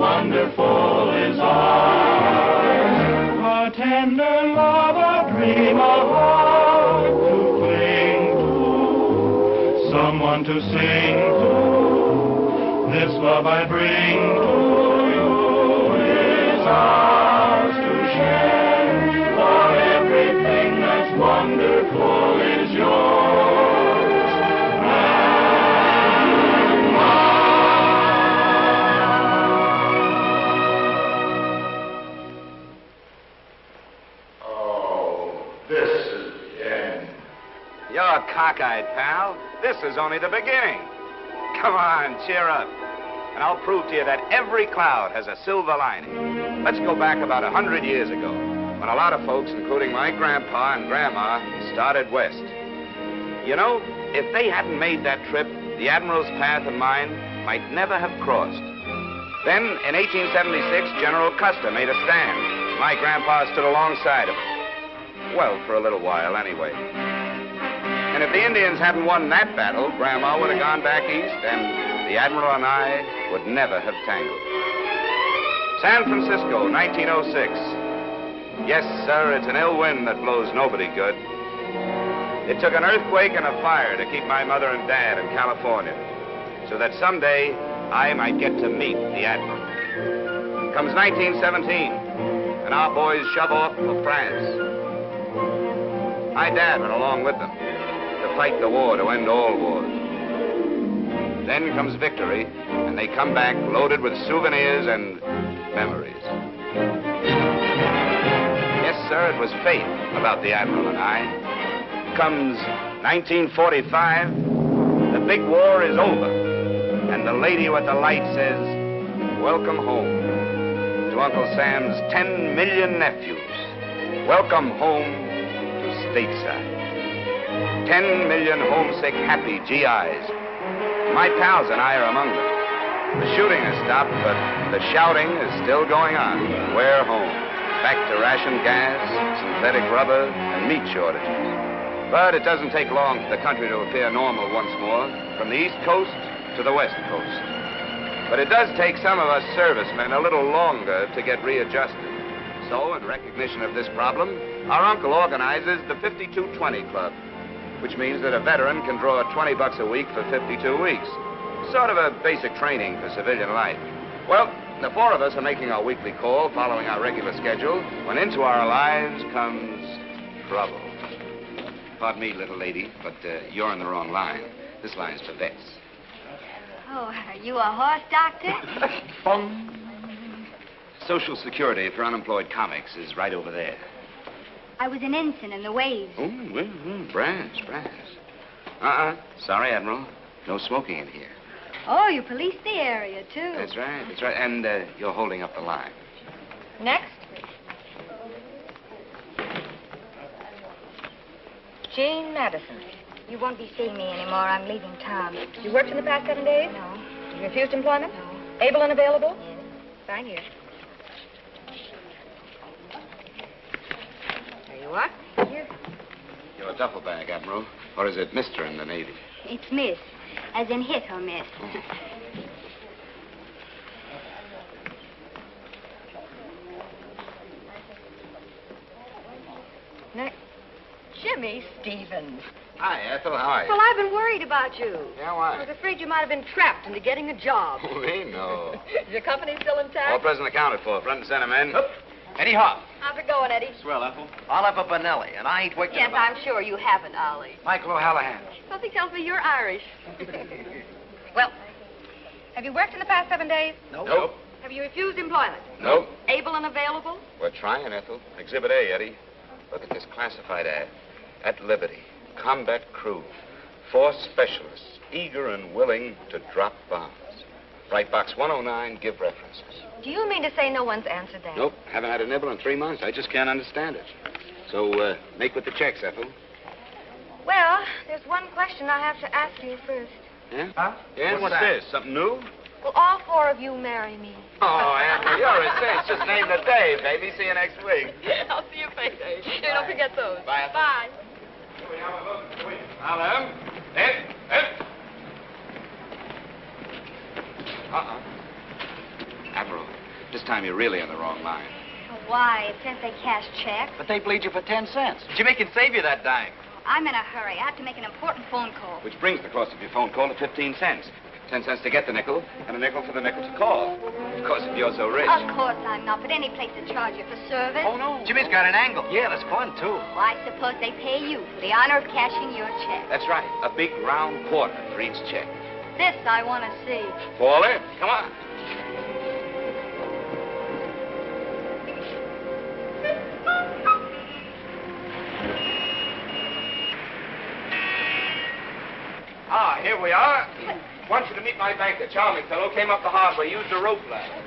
wonderful is ours. A tender love, a dream, a heart to cling to, someone to sing to. This love I bring to you is ours to share, for everything that's wonderful is yours and mine. Oh, this is the end. You're cockeyed, pal. This is only the beginning. Come on, cheer up. And I'll prove to you that every cloud has a silver lining. Let's go back about 100 years ago, when a lot of folks, including my grandpa and grandma, started west. You know, if they hadn't made that trip, the Admiral's path and mine might never have crossed. Then, in 1876, General Custer made a stand. My grandpa stood alongside of him. Well, for a little while, anyway. And if the Indians hadn't won that battle, Grandma would have gone back east, and the Admiral and I would never have tangled. San Francisco, 1906. Yes, sir, it's an ill wind that blows nobody good. It took an earthquake and a fire to keep my mother and dad in California, so that someday I might get to meet the Admiral. Comes 1917, and our boys shove off for France. My dad went along with them to fight the war to end all wars. Then comes victory, and they come back loaded with souvenirs and memories. Yes, sir, it was fate about the Admiral and I. Comes 1945, the big war is over, and the lady with the light says, welcome home to Uncle Sam's 10 million nephews. Welcome home to stateside. 10 million homesick, happy GIs. My pals and I are among them. The shooting has stopped, but the shouting is still going on. We're home. Back to ration gas, synthetic rubber, and meat shortages. But it doesn't take long for the country to appear normal once more, from the East Coast to the West Coast. But it does take some of us servicemen a little longer to get readjusted. So, in recognition of this problem, our uncle organizes the 5220 Club, which means that a veteran can draw $20 a week for 52 weeks. Sort of a basic training for civilian life. Well, the four of us are making our weekly call, following our regular schedule, when into our lives comes trouble. Pardon me, little lady, but you're in the wrong line. This line's for vets. Oh, are you a horse doctor? Bong. Social Security for unemployed comics is right over there. I was an ensign in the waves. Oh, brass. Sorry, Admiral. No smoking in here. Oh, you police the area, too. That's right. And you're holding up the line. Next. Jane Madison. You won't be seeing me anymore. I'm leaving town. You worked in the past 7 days? No. You refused employment? No. Able and available? Yes. Sign here. There you are. Here. Your duffel bag, Admiral. Or is it Mr. in the Navy? It's miss, as in hit or miss. Next. Jimmy Stevens. Hi, Ethel. How are you? Well, I've been worried about you. Yeah, why? I was afraid you might have been trapped into getting a job. We know. Is your company still intact? All present accounted for. Front and center, men. Eddie Hop. How's it going, Eddie? Swell, Ethel. I'll have a Benelli, and I ain't wicked Yes, about I'm sure you haven't, Ollie. Michael O'Hallahan. Something tells me you're Irish. Well, have you worked in the past 7 days? Nope. Have you refused employment? Nope. Able and available? We're trying, Ethel. Exhibit A, Eddie. Look at this classified ad. At Liberty, combat crew. 4 specialists, eager and willing to drop bombs. Write box 109, give references. Do you mean to say no one's answered that? Nope, haven't had a nibble in 3 months. I just can't understand it. So, make with the checks, Ethel. Well, there's one question I have to ask you first. Yeah? Huh? Yeah, what's this? Something new? Will all 4 of you marry me? Oh, Ethel, you're a cinch. Just name the day, baby. See you next week. I'll see you payday. Here, don't forget those. Bye, Ethel. Bye. Alan. Ed. Admiral. time you're really in the wrong line. Why? It says they cash checks. But they bleed you for 10 cents. Jimmy can save you that dime. I'm in a hurry. I have to make an important phone call. Which brings the cost of your phone call to 15 cents. 10 cents to get the nickel, and a nickel for the nickel to call. Of course, if you're so rich. Of course I'm not, but any place to charge you for service. Oh, no. Jimmy's got an angle. Yeah, that's fun, too. Well, I suppose they pay you for the honor of cashing your check. That's right. A big round quarter for each check. This I want to see. Fall in. Come on. Ah, here we are. Want you to meet my banker, charming fellow. Came up the hard way, used a rope ladder.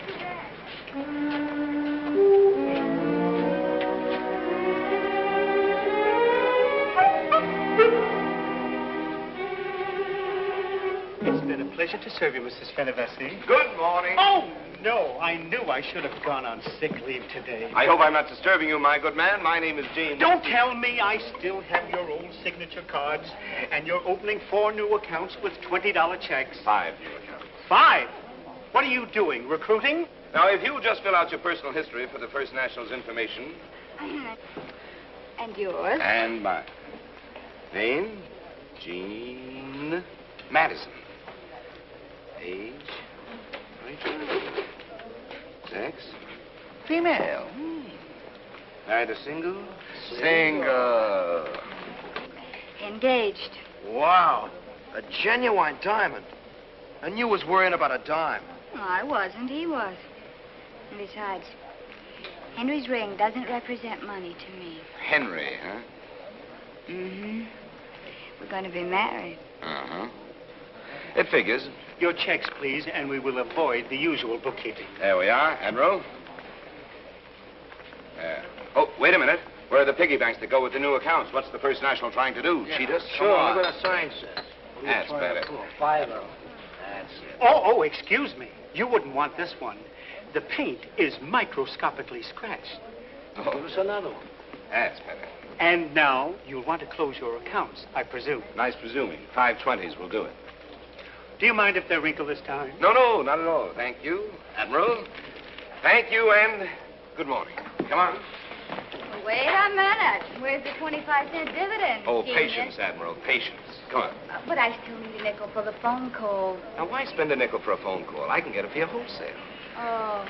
It's been a pleasure to serve you, Mrs. Fenivesi. Good morning. Oh, no, I knew I should have gone on sick leave today. I hope I'm not disturbing you, my good man. My name is Gene. Don't tell me I still have your old signature cards, and you're opening 4 new accounts with $20 checks. 5 new accounts. 5? What are you doing, recruiting? Now, if you'll just fill out your personal history for the First National's information. And yours? And mine. Name, Gene Madison. Age, 22. Sex, female. Married a single? Single. Engaged. Wow. A genuine diamond. And you was worrying about a dime. No, I wasn't. He was. And besides, Henry's ring doesn't represent money to me. Henry, huh? Mm-hmm. We're going to be married. Uh-huh. It figures. Your checks, please, and we will avoid the usual bookkeeping. There we are. Admiral. There. Oh, wait a minute. Where are the piggy banks that go with the new accounts? What's the First National trying to do? Cheat us? Sure, Come on. look what the sign says. That's better. 5 of them. That's it. Oh, excuse me. You wouldn't want this one. The paint is microscopically scratched. Oh, Give us another one. that's better. And now you'll want to close your accounts, I presume. Nice presuming. 520s will do it. Do you mind if they're wrinkled this time? No, not at all. Thank you, Admiral. Thank you, and good morning. Come on. Wait a minute. Where's the 25-cent dividend? Oh, genius? patience, Admiral, patience. Come on. But I still need a nickel for the phone call. Now, why spend a nickel for a phone call? I can get it for you wholesale. Oh.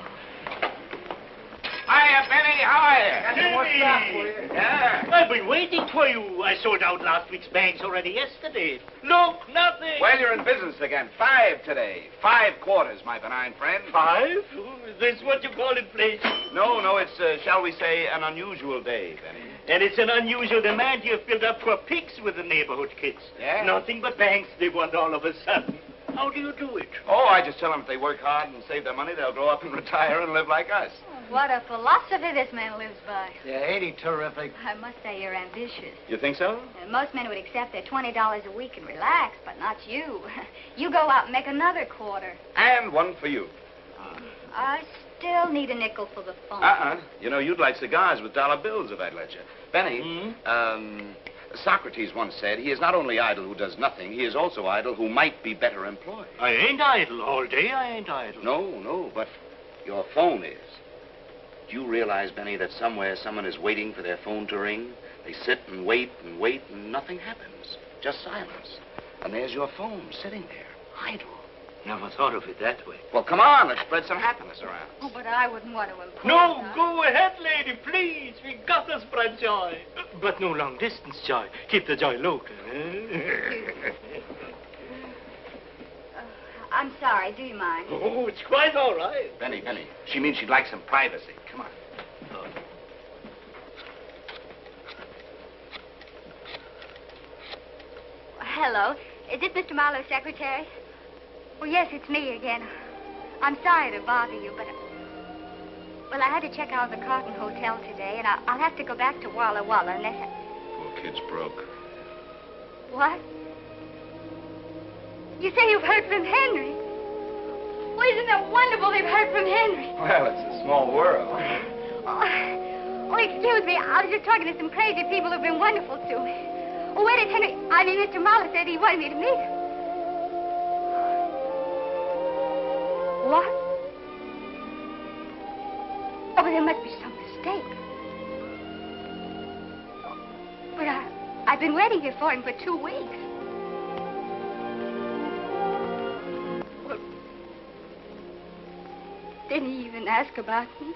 Hiya, Benny. How are you? Jimmy! What's up with you? Yeah. I've been waiting for you. I sold out last week's bags already yesterday. Look, nothing. Well, you're in business again. 5 today. 5 quarters, my benign friend. 5? Is this what you call inflation? No, it's, shall we say, an unusual day, Benny. And it's an unusual demand you've built up for pigs with the neighborhood kids. Yeah? Nothing but banks they want all of a sudden. How do you do it? Oh, I just tell them if they work hard and save their money, they'll grow up and retire and live like us. What a philosophy this man lives by. Yeah, ain't he terrific? I must say you're ambitious. You think so? And most men would accept their $20 a week and relax, but not you. You go out and make another quarter. And one for you. I still need a nickel for the phone. You know, you'd like cigars with dollar bills if I'd let you. Benny, Socrates once said, he is not only idle who does nothing, he is also idle who might be better employed. I ain't idle all day. I ain't idle. No, but your phone is. Do you realize, Benny, that somewhere someone is waiting for their phone to ring? They sit and wait, and nothing happens. Just silence. And there's your phone sitting there, idle. Never thought of it that way. Well, come on, let's spread some happiness around. Oh, but I wouldn't want to impose. No, go ahead, lady, please. We got to spread joy. But no long-distance joy. Keep the joy local. I'm sorry. Do you mind? Oh, it's quite all right. Benny, she means she'd like some privacy. Come on. Hello. Is this Mr. Marlowe's secretary? Oh, yes, it's me again. I'm sorry to bother you, but... Well, I had to check out of the Carlton Hotel today, and I'll have to go back to Walla Walla unless I... Poor kid's broke. What? You say you've heard from Henry? Well, isn't that wonderful they've heard from Henry? Well, it's a small world. Oh, excuse me. I was just talking to some crazy people who've been wonderful to me. Oh, where did Henry... Mr. Marlowe said he wanted me to meet him. What? there must be some mistake. But I've been waiting here for him for 2 weeks. Well, didn't he even ask about me?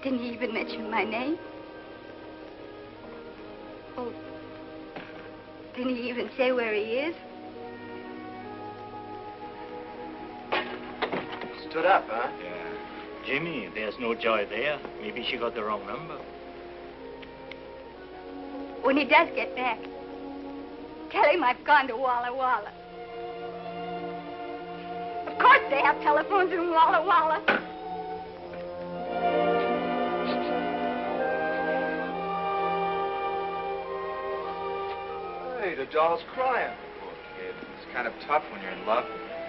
Didn't he even mention my name? Oh, didn't he even say where he is? Stood up, huh? Yeah. Jimmy, there's no joy there. Maybe she got the wrong number. When he does get back, tell him I've gone to Walla Walla. Of course they have telephones in Walla Walla. Hey, the doll's crying. Poor kid. It's kind of tough when you're in love.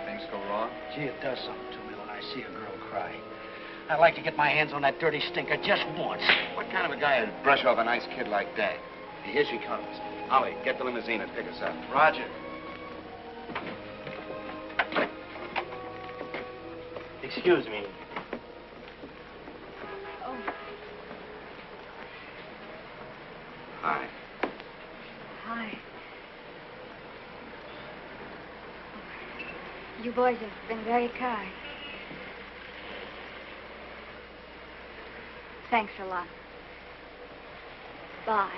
Things go wrong. Gee, it does something to me when I see a girl cry. I'd like to get my hands on that dirty stinker just once. What kind of a guy would brush off a nice kid like that? Here she comes. Ollie, get the limousine and pick us up. Roger. Excuse me. Oh, Hi. hi. You boys have been very kind. Thanks a lot. Bye.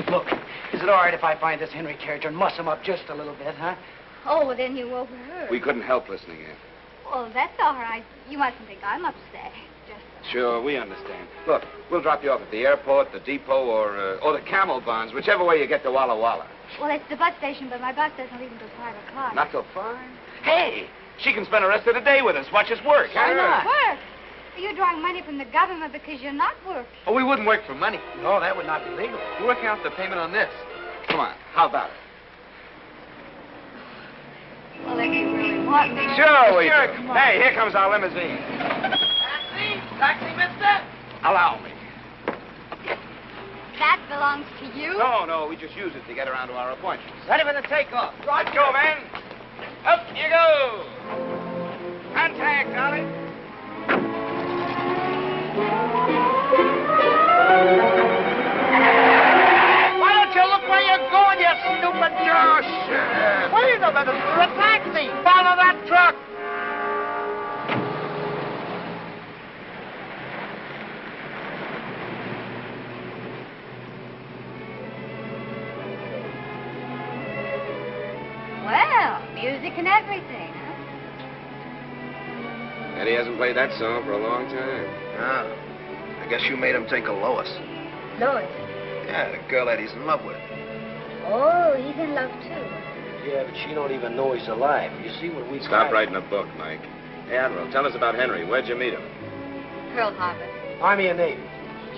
Look, is it all right if I find this Henry character and muss him up just a little bit, huh? Oh, well, then you overheard. We couldn't help listening in. Oh, that's all right. You mustn't think I'm upset. Just... Sure, we understand. Look, we'll drop you off at the airport, the depot, or the Camel Barns, whichever way you get to Walla Walla. Well, it's the bus station, but my bus doesn't leave until 5 o'clock. Not till 5? Hey, she can spend the rest of the day with us. Watch us work. Why not? Work? You're drawing money from the government because you're not working. Oh, we wouldn't work for money. No, that would not be legal. We're working out the payment on this. Come on, how about it? Well, if you really want me... Sure we Sure, do. come on. Hey, here comes our limousine. Taxi! Taxi, mister! Allow me. That belongs to you? No, we just use it to get around to our appointments. Ready for the takeoff. Let's go, man. Up you go. Contact, Ollie. Why don't you look where you're going, you stupid jerk? Shit. Wait a minute, it's a taxi. Follow that truck. Well, music and everything, huh? Eddie hasn't played that song for a long time. Ah, I guess you made him take a Lois. Lois. Yeah, the girl that he's in love with. Oh, he's in love, too. Yeah, but she don't even know he's alive. You see, when we Stop writing a book, Mike. Hey, Admiral, tell us about Henry. Where'd you meet him? Pearl Harbor. Army and Navy.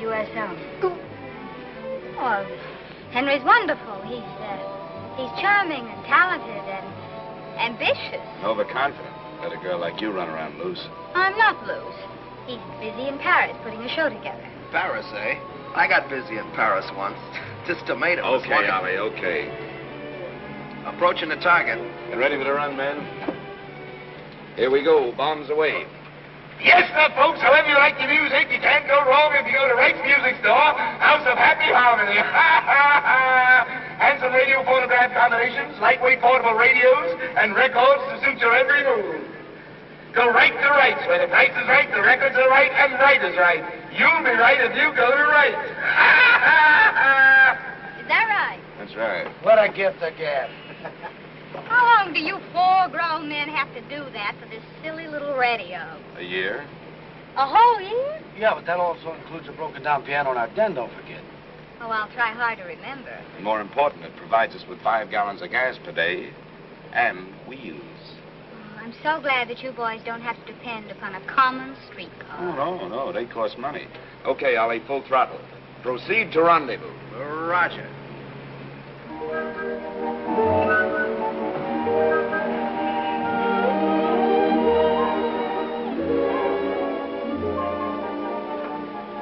U.S. Army. Oh, Henry's wonderful. He's charming and talented and ambitious. Overconfident. Let a girl like you run around loose. I'm not loose. He's busy in Paris putting a show together. Paris, eh? I got busy in Paris once. This tomato was Okay, wonderful. Ollie, okay. Approaching the target. You ready for the run, men? Here we go. Bombs away. Yes, sir, folks, however you like your music, you can't go wrong if you go to Rake's Music Store, House of Happy Harmony. Handsome radio phonograph combinations, lightweight portable radios, and records to suit your every mood. Go right to Rights, where the price is right, the records are right, and right is right. You'll be right if you go to Rights. Is that right? That's right. What a gift of gab. How long do you 4 grown men have to do that for this silly little radio? A year? A whole year? Yeah, but that also includes a broken down piano in our den, don't forget. Oh, I'll try hard to remember. And more important, it provides us with 5 gallons of gas per day and wheels. Oh, I'm so glad that you boys don't have to depend upon a common streetcar. Oh, no, they cost money. Okay, Ollie, full throttle. Proceed to rendezvous. Roger.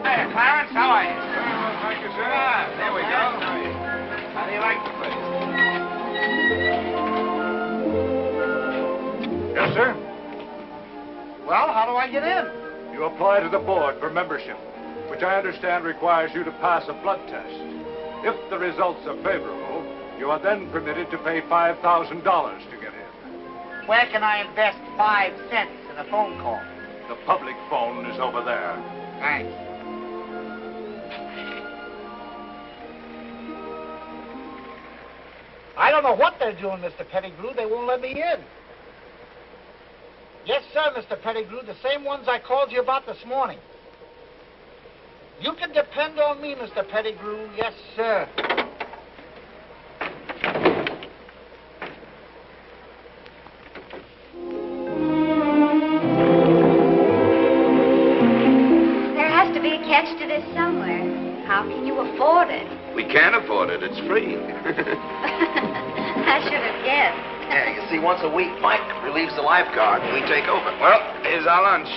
Hey, Clarence, how are you? Thank you, sir. There we go. How do you like the place? Yes, sir. Well, how do I get in? You apply to the board for membership, which I understand requires you to pass a blood test. If the results are favorable, you are then permitted to pay $5,000 to get in. Where can I invest 5 cents in a phone call? The public phone is over there. Thanks. I don't know what they're doing, Mr. Pettigrew. They won't let me in. Yes, sir, Mr. Pettigrew, the same ones I called you about this morning. You can depend on me, Mr. Pettigrew. Yes, sir. There has to be a catch to this somewhere. How can you afford it? We can't afford it. It's free. I should have guessed. Yeah, you see, once a week, Mike relieves the lifeguard and we take over. Well, here's our lunch.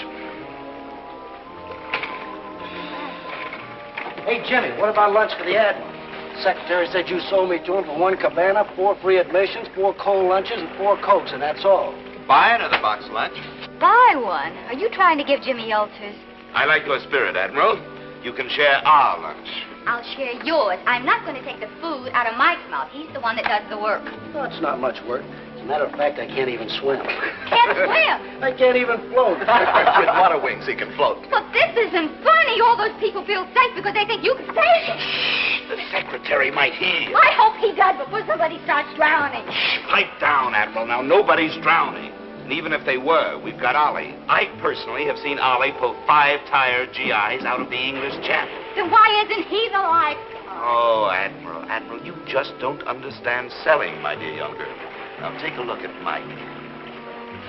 Hey, Jimmy, what about lunch for the Admiral? The secretary said you sold me to him for 1 cabana, 4 free admissions, 4 cold lunches, and 4 Cokes, and that's all. Buy another box lunch. Buy one? Are you trying to give Jimmy ulcers? I like your spirit, Admiral. You can share our lunch. I'll share yours. I'm not going to take the food out of Mike's mouth. He's the one that does the work. Well, it's not much work. As a matter of fact, I can't even swim. Can't swim? I can't even float. With water wings, he can float. But this isn't funny. All those people feel safe because they think you can save them. The secretary might hear you. I hope he does before somebody starts drowning. Pipe down, Admiral. Now, nobody's drowning. And even if they were, we've got Ollie. I personally have seen Ollie pull 5-tire GIs out of the English Channel. Then why isn't he the life? Oh, Admiral, you just don't understand selling, my dear young girl. Now, take a look at Mike.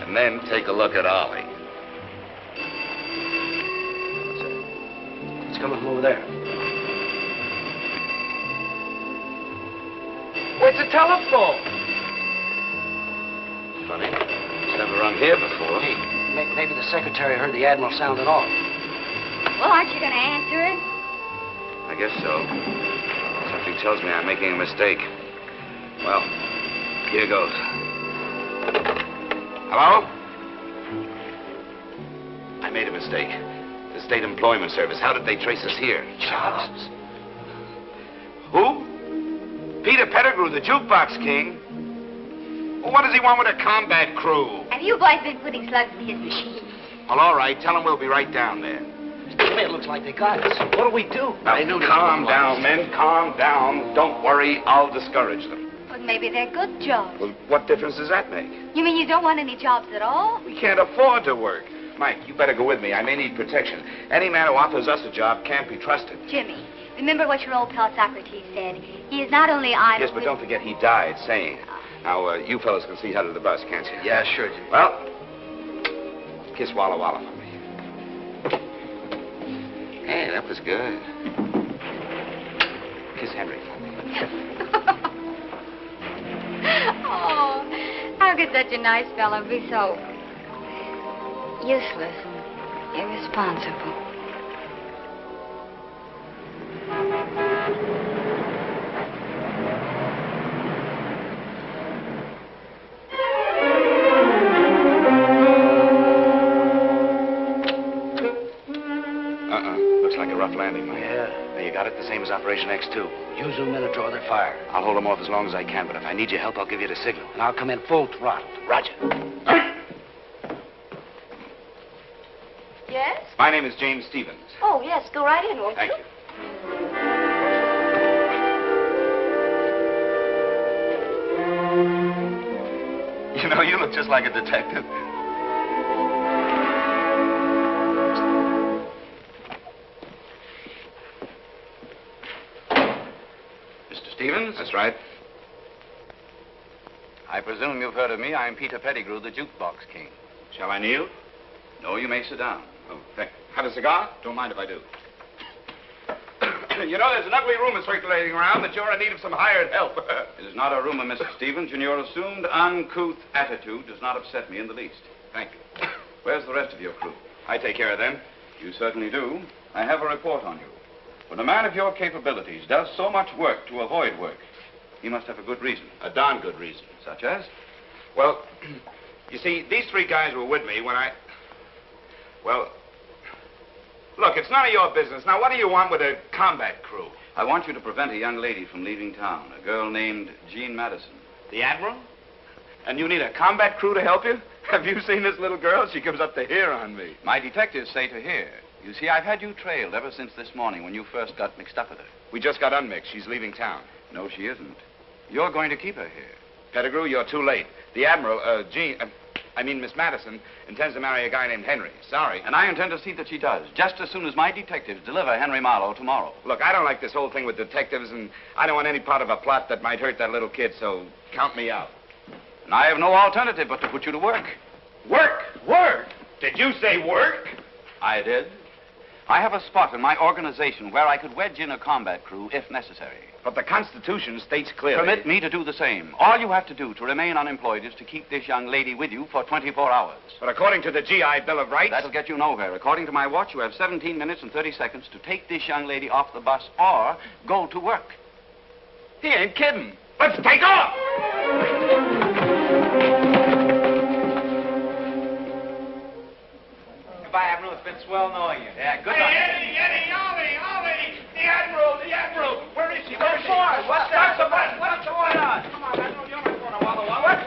And then take a look at Ollie. It's coming from over there. Where's the telephone? Funny. It's never rung here before. Hey, maybe the secretary heard the Admiral sounding off. Well, aren't you going to answer it? I guess so. Something tells me I'm making a mistake. Well, here goes. Hello? I made a mistake. The State Employment Service. How did they trace us here? Jobs. Who? Peter Pettigrew, the jukebox king. Well, what does he want with a combat crew? Have you boys been putting slugs in his machine? Well, all right. Tell him we'll be right down there. It looks like they got us. What do we do? Now, calm down, men. Calm down. Don't worry. I'll discourage them. Well, maybe they're good jobs. Well, what difference does that make? You mean you don't want any jobs at all? We can't afford to work. Mike, you better go with me. I may need protection. Any man who offers us a job can't be trusted. Jimmy, remember what your old pal Socrates said. He is not only idle... Yes, but don't forget he died sane. Now, you fellows can see how to the bus, can't you? Yeah, sure, Jimmy. Well, kiss Walla Walla for me. Hey, that was good. Kiss Henry for me. Oh, how could such a nice fellow be so useless and irresponsible? Looks like a rough landing, Mike. Yeah. Now, you got it? The same as Operation X2. You zoom in and draw their fire. I'll hold them off as long as I can, but if I need your help, I'll give you the signal. And I'll come in full throttle. Roger. Yes? My name is James Stevens. Oh, yes. Go right in, won't Thank you? you. You know, you look just like a detective. Mr. Stevens? That's right. I presume you've heard of me. I'm Peter Pettigrew, the jukebox king. Shall I kneel? No, you may sit down. Oh, thank you. Have a cigar? Don't mind if I do. You know, there's an ugly rumor circulating around that you're in need of some hired help. It is not a rumor, Mr. Stevens, and your assumed uncouth attitude does not upset me in the least. Thank you. Where's the rest of your crew? I take care of them. You certainly do. I have a report on you. When a man of your capabilities does so much work to avoid work, he must have a good reason. A darn good reason. Such as? Well, you see, these 3 guys were with me when I... Well, look, it's none of your business. Now, what do you want with a combat crew? I want you to prevent a young lady from leaving town, a girl named Jean Madison. The Admiral? And you need a combat crew to help you? Have you seen this little girl? She comes up to here on me. My detectives say to here. You see, I've had you trailed ever since this morning when you first got mixed up with her. We just got unmixed. She's leaving town. No, she isn't. You're going to keep her here. Pettigrew, you're too late. The Admiral, Miss Madison, intends to marry a guy named Henry. Sorry. And I intend to see that she does, just as soon as my detectives deliver Henry Marlowe tomorrow. Look, I don't like this whole thing with detectives, and I don't want any part of a plot that might hurt that little kid, so count me out. And I have no alternative but to put you to work. Work? Work? Did you say work? I did. I have a spot in my organization where I could wedge in a combat crew if necessary. But the Constitution states clearly... Permit me to do the same. All you have to do to remain unemployed is to keep this young lady with you for 24 hours. But according to the GI Bill of Rights... That'll get you nowhere. According to my watch, you have 17 minutes and 30 seconds to take this young lady off the bus or go to work. He ain't kidding. Let's take off! Goodbye, Admiral. It's been swell knowing you. Yeah, good luck. Eddie, Ollie! The Admiral! Where is she? What's that? What's going on? Come on, Admiral, you're not going to Walla Walla. What?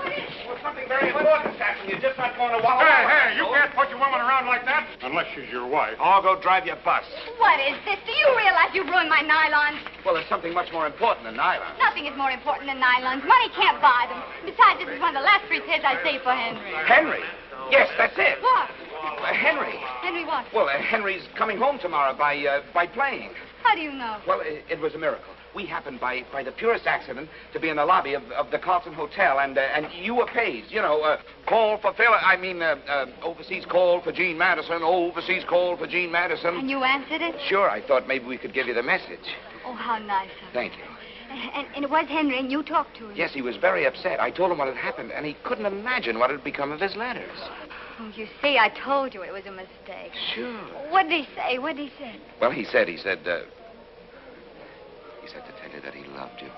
Well, something very important's happening. You're just not going to Walla Walla. Hey, you can't put your woman around like that. Unless she's your wife. Or go drive your bus. What is this? Do you realize you've ruined my nylons? Well, there's something much more important than nylon. Nothing is more important than nylons. Money can't buy them. Besides, this is one of the last 3 pairs I saved for Henry. Henry? Yes, that's it. What? Henry. Henry what? Well, Henry's coming home tomorrow by plane. How do you know? Well, it was a miracle. We happened by the purest accident to be in the lobby of the Carlton Hotel, and you were paged. You know, overseas call for Jean Madison, overseas call for Jean Madison. And you answered it? Sure, I thought maybe we could give you the message. Oh, how nice of you. Thank you. And it was Henry, and you talked to him? Yes, he was very upset. I told him what had happened, and he couldn't imagine what had become of his letters. Oh, you see, I told you it was a mistake. Sure. What did he say? Well, he said to tell you that he loved you,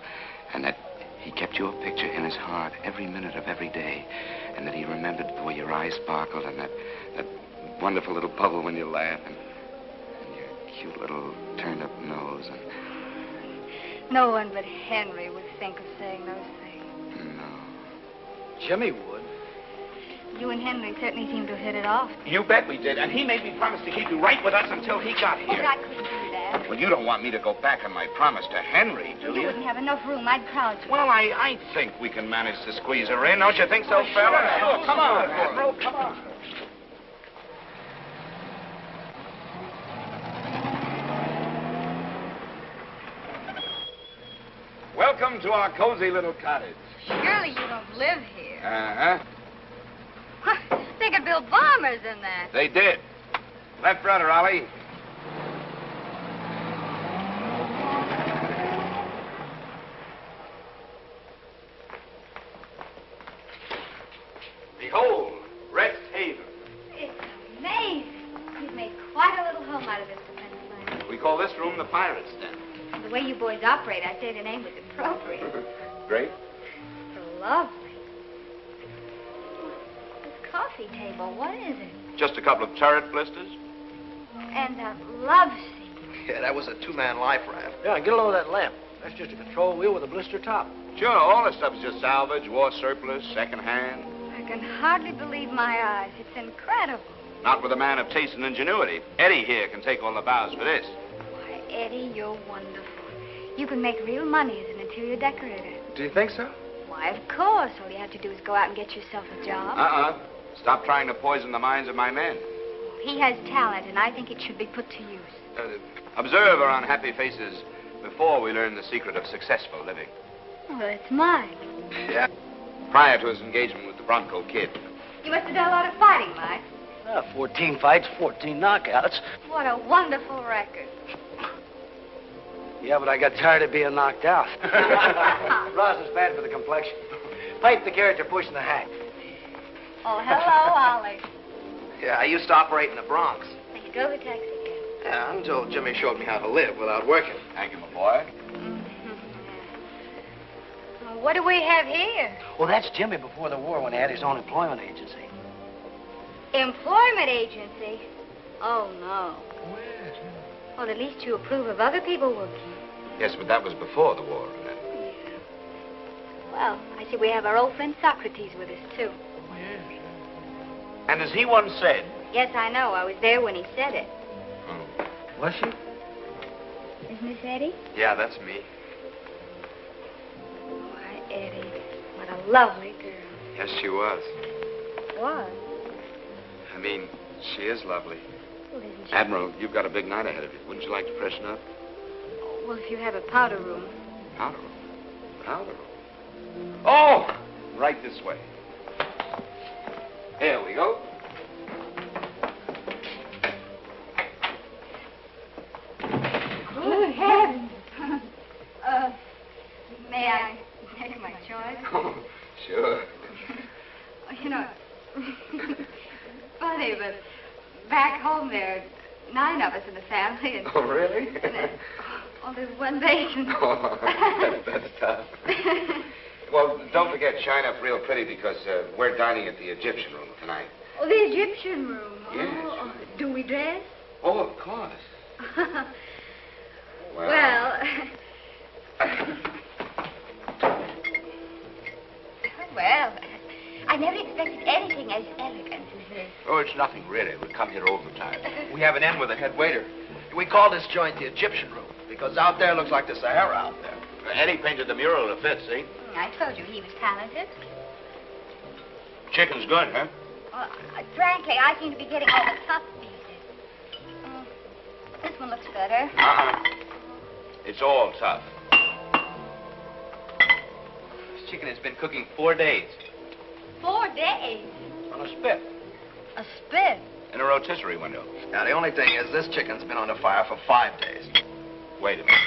and that he kept your picture in his heart every minute of every day, and that he remembered the way your eyes sparkled, and that wonderful little bubble when you laugh, and your cute little turned-up nose, and... No one but Henry would think of saying those things. No. Jimmy would. You and Henry certainly seem to have hit it off. You bet we did, and he made me promise to keep you right with us until he got here. But I couldn't do that. Well, you don't want me to go back on my promise to Henry, do you? You wouldn't have enough room. I'd crowd you. Well, I think we can manage to squeeze her in. Don't you think so, fella? Sure. Come on, Admiral, come on. Welcome to our cozy little cottage. Surely you don't live here. Uh-huh. They could build bombers in there. They did. Left rudder, Ollie. Behold, Rest Haven. It's amazing. You've made quite a little home out of this defense line. We call this room the Pirate's Den. The way you boys operate, I'd say the name was appropriate. Great. So lovely. This coffee table, what is it? Just a couple of turret blisters. And a love seat. Yeah, that was a 2-man life raft. Yeah, get a load of that lamp. That's just a control wheel with a blister top. Sure, all this stuff's just salvage, war surplus, second-hand. I can hardly believe my eyes. It's incredible. Not with a man of taste and ingenuity. Eddie here can take all the bows for this. Why, Eddie, you're wonderful. You can make real money as an interior decorator. Do you think so? Why, of course. All you have to do is go out and get yourself a job. Stop trying to poison the minds of my men. He has talent, and I think it should be put to use. Observe our unhappy faces before we learn the secret of successful living. Well, it's mine. Yeah. Prior to his engagement with the Bronco Kid. You must have done a lot of fighting, Mike. 14 fights, 14 knockouts. What a wonderful record. Yeah, but I got tired of being knocked out. Rosin's bad for the complexion. Pipe the character pushing the hack. Oh, hello, Ollie. Yeah, I used to operate in the Bronx. You drove a taxi cab. Yeah, until Jimmy showed me how to live without working. Thank you, my boy. Well, what do we have here? Well, that's Jimmy before the war when he had his own employment agency. Employment agency? Oh, no. Oh, yes. Well, at least you approve of other people working. Yes, but that was before the war. Well, I see we have our old friend Socrates with us, too. Oh, yes. And as he once said... Yes, I know. I was there when he said it. Oh. Was she? Is Miss Eddie? Yeah, that's me. Why, Eddie, what a lovely girl. Yes, she was. What? I mean, she is lovely. Well, isn't she? Admiral, you've got a big night ahead of you. Wouldn't you like to freshen up? Well, if you have a powder room. Powder room? Powder room? Oh! Right this way. Here we go. Good heavens. May I make my choice? Oh, sure. You know, funny, but back home there are 9 of us in the family. And, Oh, really? there's one basin. Oh, that's tough. Well, don't forget, shine up real pretty because we're dining at the Egyptian room tonight. Oh, the Egyptian room. Yes. Oh, do we dress? Oh, of course. Well, well, I never expected anything as elegant as this. Oh, it's nothing, really. We come here all the time. We have an in with the head waiter. We call this joint the Egyptian room because out there looks like the Sahara out there. Eddie painted the mural to fit, see? I told you he was talented. Chicken's good, huh? Well, frankly, I seem to be getting all the tough pieces. This one looks better. It's all tough. This chicken has been cooking 4 days. 4 days? On a spit. A spit? In a rotisserie window. Now, the only thing is this chicken's been on the fire for 5 days. Wait a minute.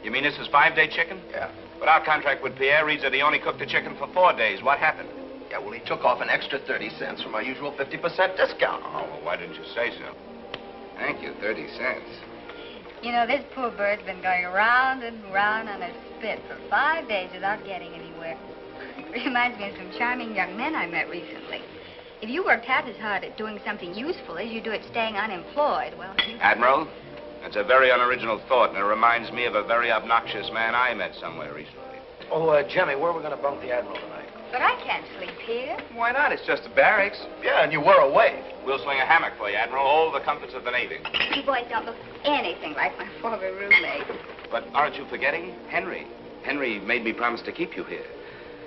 You mean this is 5-day chicken? Yeah. But our contract with Pierre reads that he only cooked the chicken for 4 days. What happened? Yeah, well, he took off an extra 30 cents from our usual 50% discount. Oh, well, why didn't you say so? Thank you, 30 cents. You know, this poor bird's been going round and round on a spit for 5 days without getting anywhere. Reminds me of some charming young men I met recently. If you worked half as hard at doing something useful as you do at staying unemployed, well, you... Admiral, that's a very unoriginal thought, and it reminds me of a very obnoxious man I met somewhere recently. Oh, Jemmy, where are we going to bunk the Admiral tonight? But I can't sleep here. Why not? It's just the barracks. Yeah, and you were away. We'll sling a hammock for you, Admiral. All the comforts of the Navy. You boys don't look anything like my former roommate. But aren't you forgetting? Henry. Henry made me promise to keep you here.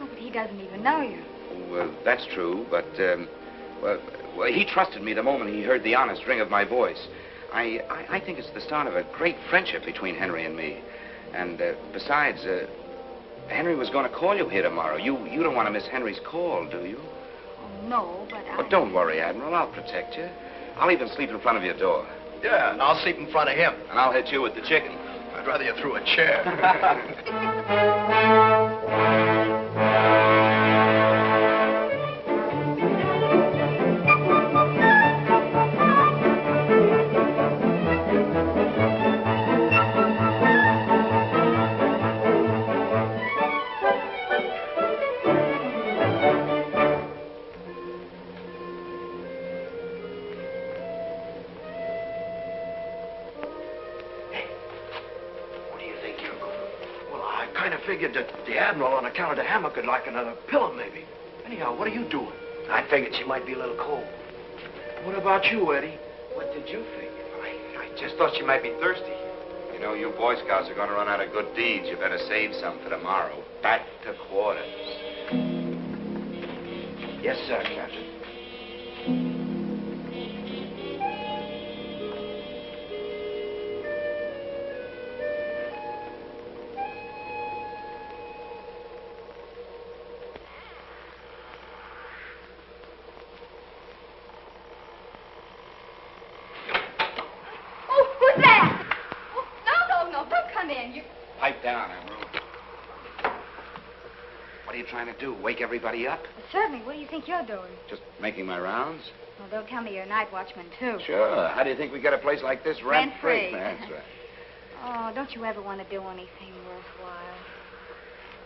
Oh, but he doesn't even know you. Well, that's true, but, well, he trusted me the moment he heard the honest ring of my voice. I think it's the start of a great friendship between Henry and me. And, besides, Henry was going to call you here tomorrow. You don't want to miss Henry's call, do you? Oh, no, but But don't worry, Admiral. I'll protect you. I'll even sleep in front of your door. Yeah, and I'll sleep in front of him. And I'll hit you with the chicken. I'd rather you threw a chair. Figured that the Admiral, on account of the hammock, would like another pillow, maybe. Anyhow, what are you doing? I figured she might be a little cold. What about you, Eddie? What did you think? I just thought she might be thirsty. You know, you Boy Scouts are going to run out of good deeds. You better save some for tomorrow. Back to quarters. Yes, sir, Captain. Pipe down, Admiral. What are you trying to do? Wake everybody up? Well, certainly. What do you think you're doing? Just making my rounds? Well, they'll tell me you're a night watchman, too. Sure. How do you think we get a place like this rent-free? Rent-free. That's right. Oh, don't you ever want to do anything worthwhile?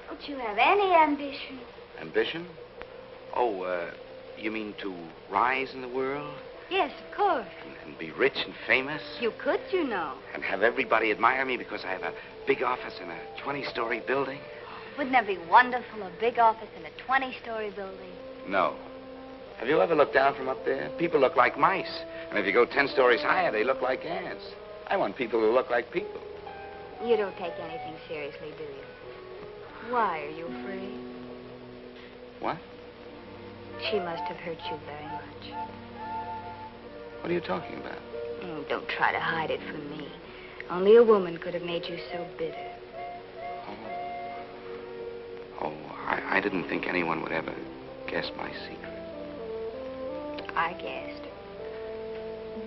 Don't you have any ambition? Ambition? Oh, you mean to rise in the world? Yes, of course. And be rich and famous. You could, you know. And have everybody admire me because I have a big office in a 20-story building. Wouldn't that be wonderful, a big office in a 20-story building? No. Have you ever looked down from up there? People look like mice. And if you go 10 stories higher, they look like ants. I want people who look like people. You don't take anything seriously, do you? Why, are you afraid? What? She must have hurt you very much. What are you talking about? Oh, don't try to hide it from me. Only a woman could have made you so bitter. I didn't think anyone would ever guess my secret. I guessed.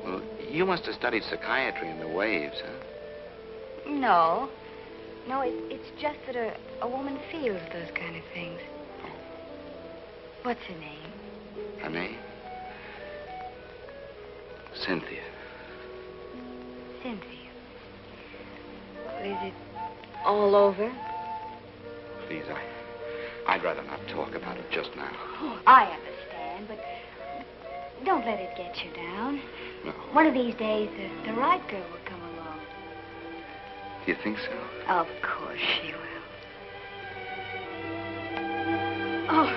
Well, you must have studied psychiatry in the waves, huh? No. No, it's just that a woman feels those kind of things. Oh. What's her name? Her name? Cynthia. Cynthia. Well, is it all over? Please, I'd rather not talk about it just now. Oh, I understand, but don't let it get you down. No. One of these days, the right girl will come along. You think so? Of course she will. Oh.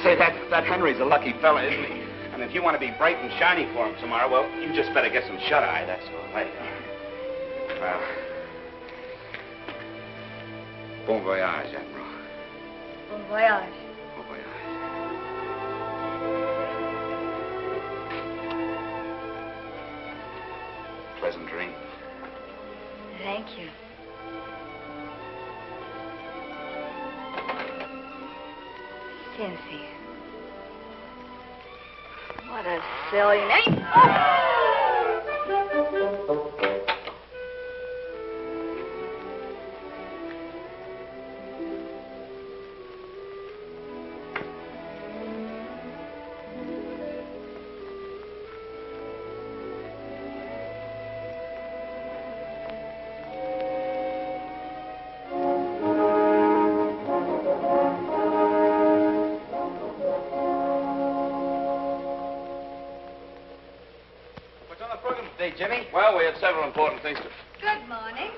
Say, that Henry's a lucky fella, isn't he? And if you want to be bright and shiny for him tomorrow, well, you just better get some shut-eye, that's all. Well, bon voyage, Admiral. Bon voyage. Bon voyage. Pleasant dream. Thank you. Cynthia. What a silly name. Jimmy? Well, we have several important things to... Good morning.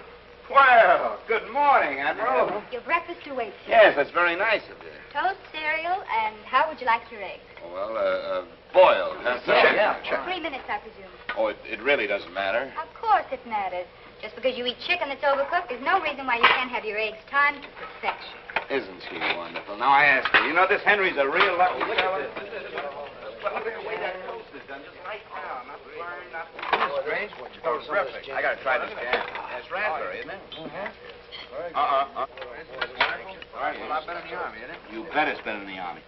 Well, good morning, Admiral. Your breakfast awaits you. Yes, that's very nice of you. Toast, cereal, and how would you like your eggs? Well, boiled. Check. 3 minutes, I presume. Oh, it really doesn't matter. Of course it matters. Just because you eat chicken that's overcooked, there's no reason why you can't have your eggs timed to perfection. Isn't she wonderful? Now, I ask you, you know this Henry's a real lucky fella? Well, look at the way that toast is done, just right now. Not burned, not... Strange. Oh, terrific. I gotta try this jam. It's raspberry, isn't it? All right, well, I've been in the Army, isn't it? You bet it's been in the Army.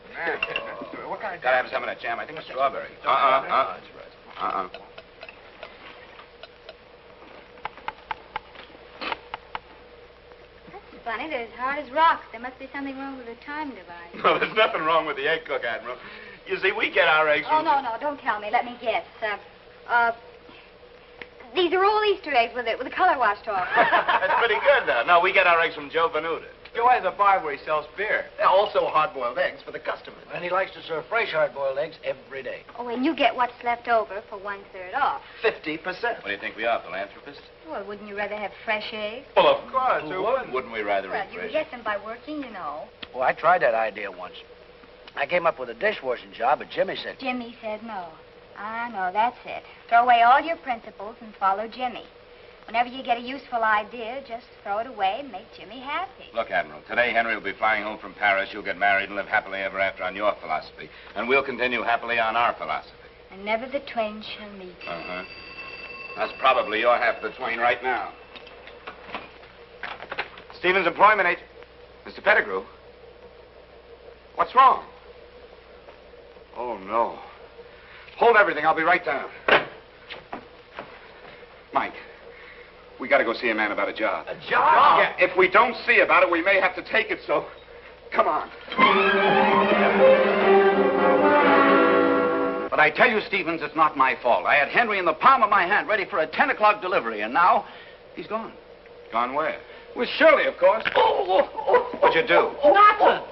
What kind of Gotta have some of that jam. I think it's strawberry. That's funny. They're as hard as rocks. There must be something wrong with the time device. No, there's nothing wrong with the egg cook, Admiral. You see, we get our eggs from... Oh, no, don't tell me. Let me guess. These are all Easter eggs with the color washed off. That's pretty good, though. No, we get our eggs from Joe Venuta. Joe has a bar where he sells beer. Also hard-boiled eggs for the customers. And he likes to serve fresh hard-boiled eggs every day. Oh, and you get what's left over for 1/3 off. 50%. What do you think we are, philanthropists? Well, wouldn't you rather have fresh eggs? Well, of course. Who wouldn't? Wouldn't we rather Well, eat you fresh? get them by working, you know. Well, I tried that idea once. I came up with a dishwashing job, but Jimmy said... Jimmy said no. I know, that's it. Throw away all your principles and follow Jimmy. Whenever you get a useful idea, just throw it away and make Jimmy happy. Look, Admiral, today Henry will be flying home from Paris. You'll get married and live happily ever after on your philosophy. And we'll continue happily on our philosophy. And never the twain shall meet. Uh-huh. That's probably your half of the twain right now. Stevens Employment Agent. Mr. Pettigrew. What's wrong? Oh, no. Hold everything. I'll be right down. Mike, we got to go see a man about a job. A job? Yeah, if we don't see about it, we may have to take it, so come on. But I tell you, Stevens, it's not my fault. I had Henry in the palm of my hand, ready for a 10 o'clock delivery, and now he's gone. Gone where? With Shirley, of course. What'd you do? Nothing.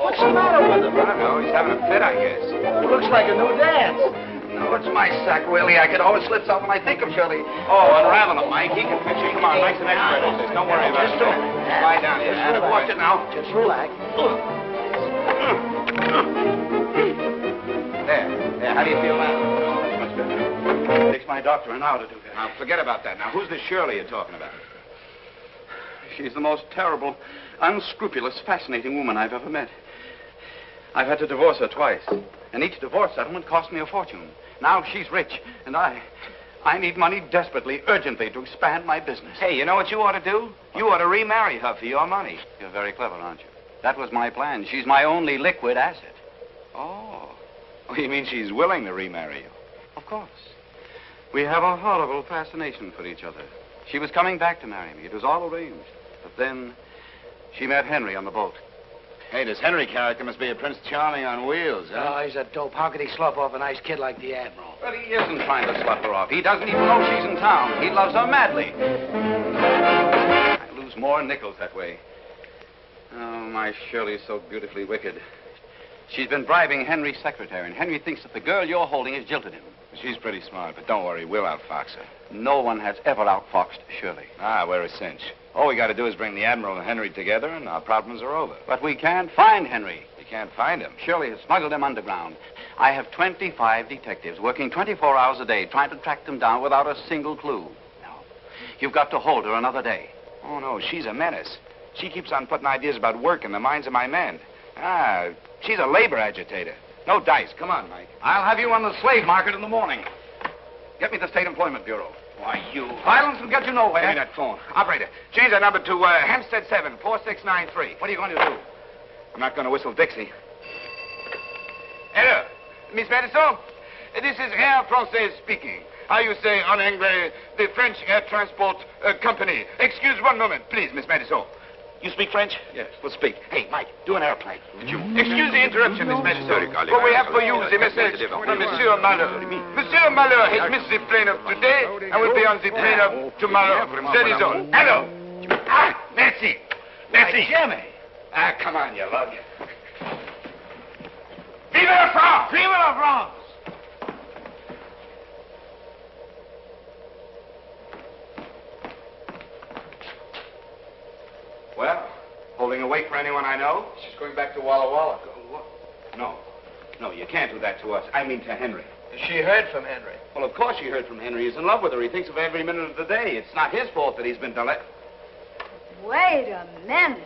What's What's the matter with him? I don't know. He's having a fit, I guess. Looks like a new dance. No, it's my sack, Willie. I get all the slits off when I think of Shirley. Oh, unravel him, Mike. He can fix you. Come on, Mike's an expert at this. Don't worry about it. Lie down here. Watch it now. Just relax. There. How do you feel now? Much better. It takes my doctor an hour to do that. Now, forget about that. Now, who's this Shirley you're talking about? She's the most terrible, unscrupulous, fascinating woman I've ever met. I've had to divorce her twice, and each divorce settlement cost me a fortune. Now she's rich, and I need money desperately, urgently, to expand my business. Hey, you know what you ought to do? You ought to remarry her for your money. You're very clever, aren't you? That was my plan. She's my only liquid asset. Oh, you mean she's willing to remarry you? Of course. We have a horrible fascination for each other. She was coming back to marry me. It was all arranged. But then she met Henry on the boat. Hey, this Henry character must be a Prince Charming on wheels, huh? Oh, he's a dope. How could he slough off a nice kid like the Admiral? But he isn't trying to slough her off. He doesn't even know she's in town. He loves her madly. I lose more nickels that way. Oh, my Shirley's so beautifully wicked. She's been bribing Henry's secretary, and Henry thinks that the girl you're holding has jilted him. She's pretty smart, but don't worry, we'll outfox her. No one has ever outfoxed Shirley. Ah, we're a cinch. All we got to do is bring the Admiral and Henry together, and our problems are over. But we can't find Henry. You can't find him. Shirley has smuggled him underground. I have 25 detectives working 24 hours a day trying to track them down without a single clue. No. You've got to hold her another day. Oh, no, she's a menace. She keeps on putting ideas about work in the minds of my men. Ah, she's a labor agitator. No dice. Come on, Mike. I'll have you on the slave market in the morning. Get me the State Employment Bureau. Why, you... Violence will get you nowhere. Give me that phone. Operator, change that number to Hempstead 7, 4693. What are you going to do? I'm not going to whistle Dixie. Hello, Miss Madison? This is Air Français speaking. How you say en anglais, the French Air Transport Company. Excuse one moment, please, Miss Madison. You speak French? Yes. Well, speak. Hey, Mike, do an airplane. Excuse the interruption, Miss Madison. What we have for you is a message from Monsieur Malheur. Monsieur Malheur has missed the plane of today and will be on the plane of tomorrow. That is all. Hello. Ah, merci. Merci. Jimmy. Ah, come on, you lug. Vive la France! Vive la France! Well, holding awake for anyone I know? She's going back to Walla Walla. No, you can't do that to us. I mean to Henry. She heard from Henry. Well, of course she heard from Henry. He's in love with her. He thinks of her every minute of the day. It's not his fault that he's been delayed. Wait a minute.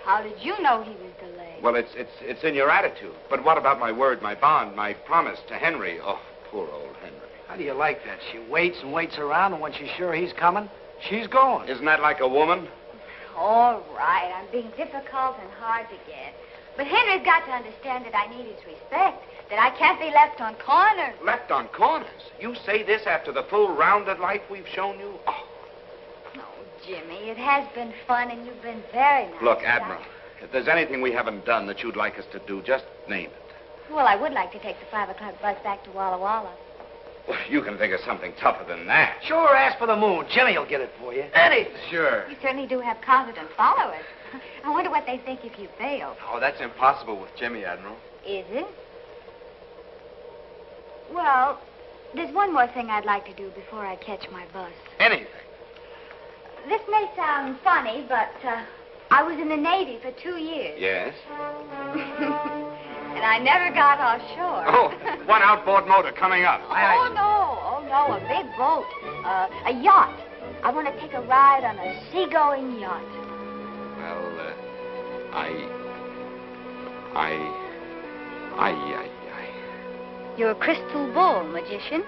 How did you know he was delayed? Well, it's in your attitude. But what about my word, my bond, my promise to Henry? Oh, poor old Henry. How do you like that? She waits and waits around, and when she's sure he's coming, she's going. Isn't that like a woman? All right, I'm being difficult and hard to get. But Henry's got to understand that I need his respect, that I can't be left on corners. Left on corners? You say this after the full rounded life we've shown you? Oh. Jimmy, it has been fun, and you've been very nice. Look, Admiral, if there's anything we haven't done that you'd like us to do, just name it. Well, I would like to take the 5 o'clock bus back to Walla Walla. Well, you can think of something tougher than that. Sure, ask for the moon. Jimmy'll get it for you. Anything. Sure. You certainly do have confident followers. I wonder what they think if you fail. Oh, that's impossible with Jimmy, Admiral. Is it? Well, there's one more thing I'd like to do before I catch my bus. Anything. This may sound funny, but I was in the Navy for 2 years. Yes? And I never got offshore. Oh, one outboard motor coming up. Oh, no, a big boat. A yacht. I want to take a ride on a seagoing yacht. Well, You're a crystal ball magician.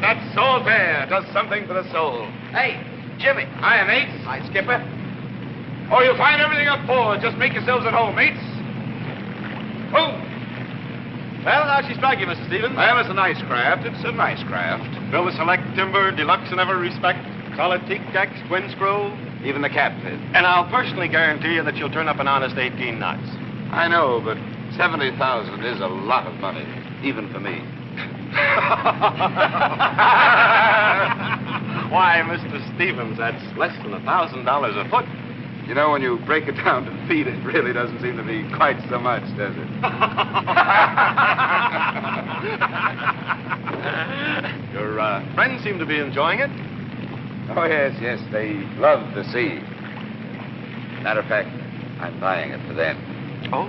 That's soul fare. Does something for the soul. Hey, Jimmy. Hiya, mates. Hi, Skipper. Oh, you'll find everything up forward. Just make yourselves at home, mates. Oh. Well, how'd she strike you, Mr. Stevens? Well, it's a nice craft. It's a nice craft. Built to select timber, deluxe in every respect. Solid teak decks, twin screw. Even the captain is. And I'll personally guarantee you that you'll turn up an honest 18 knots. I know, but 70,000 is a lot of money, even for me. Why, Mr. Stevens, that's less than $1,000 a foot. You know, when you break it down to feet, it really doesn't seem to be quite so much, does it? Your friends seem to be enjoying it. Oh, yes, yes, they love the sea. Matter of fact, I'm buying it for them. Oh.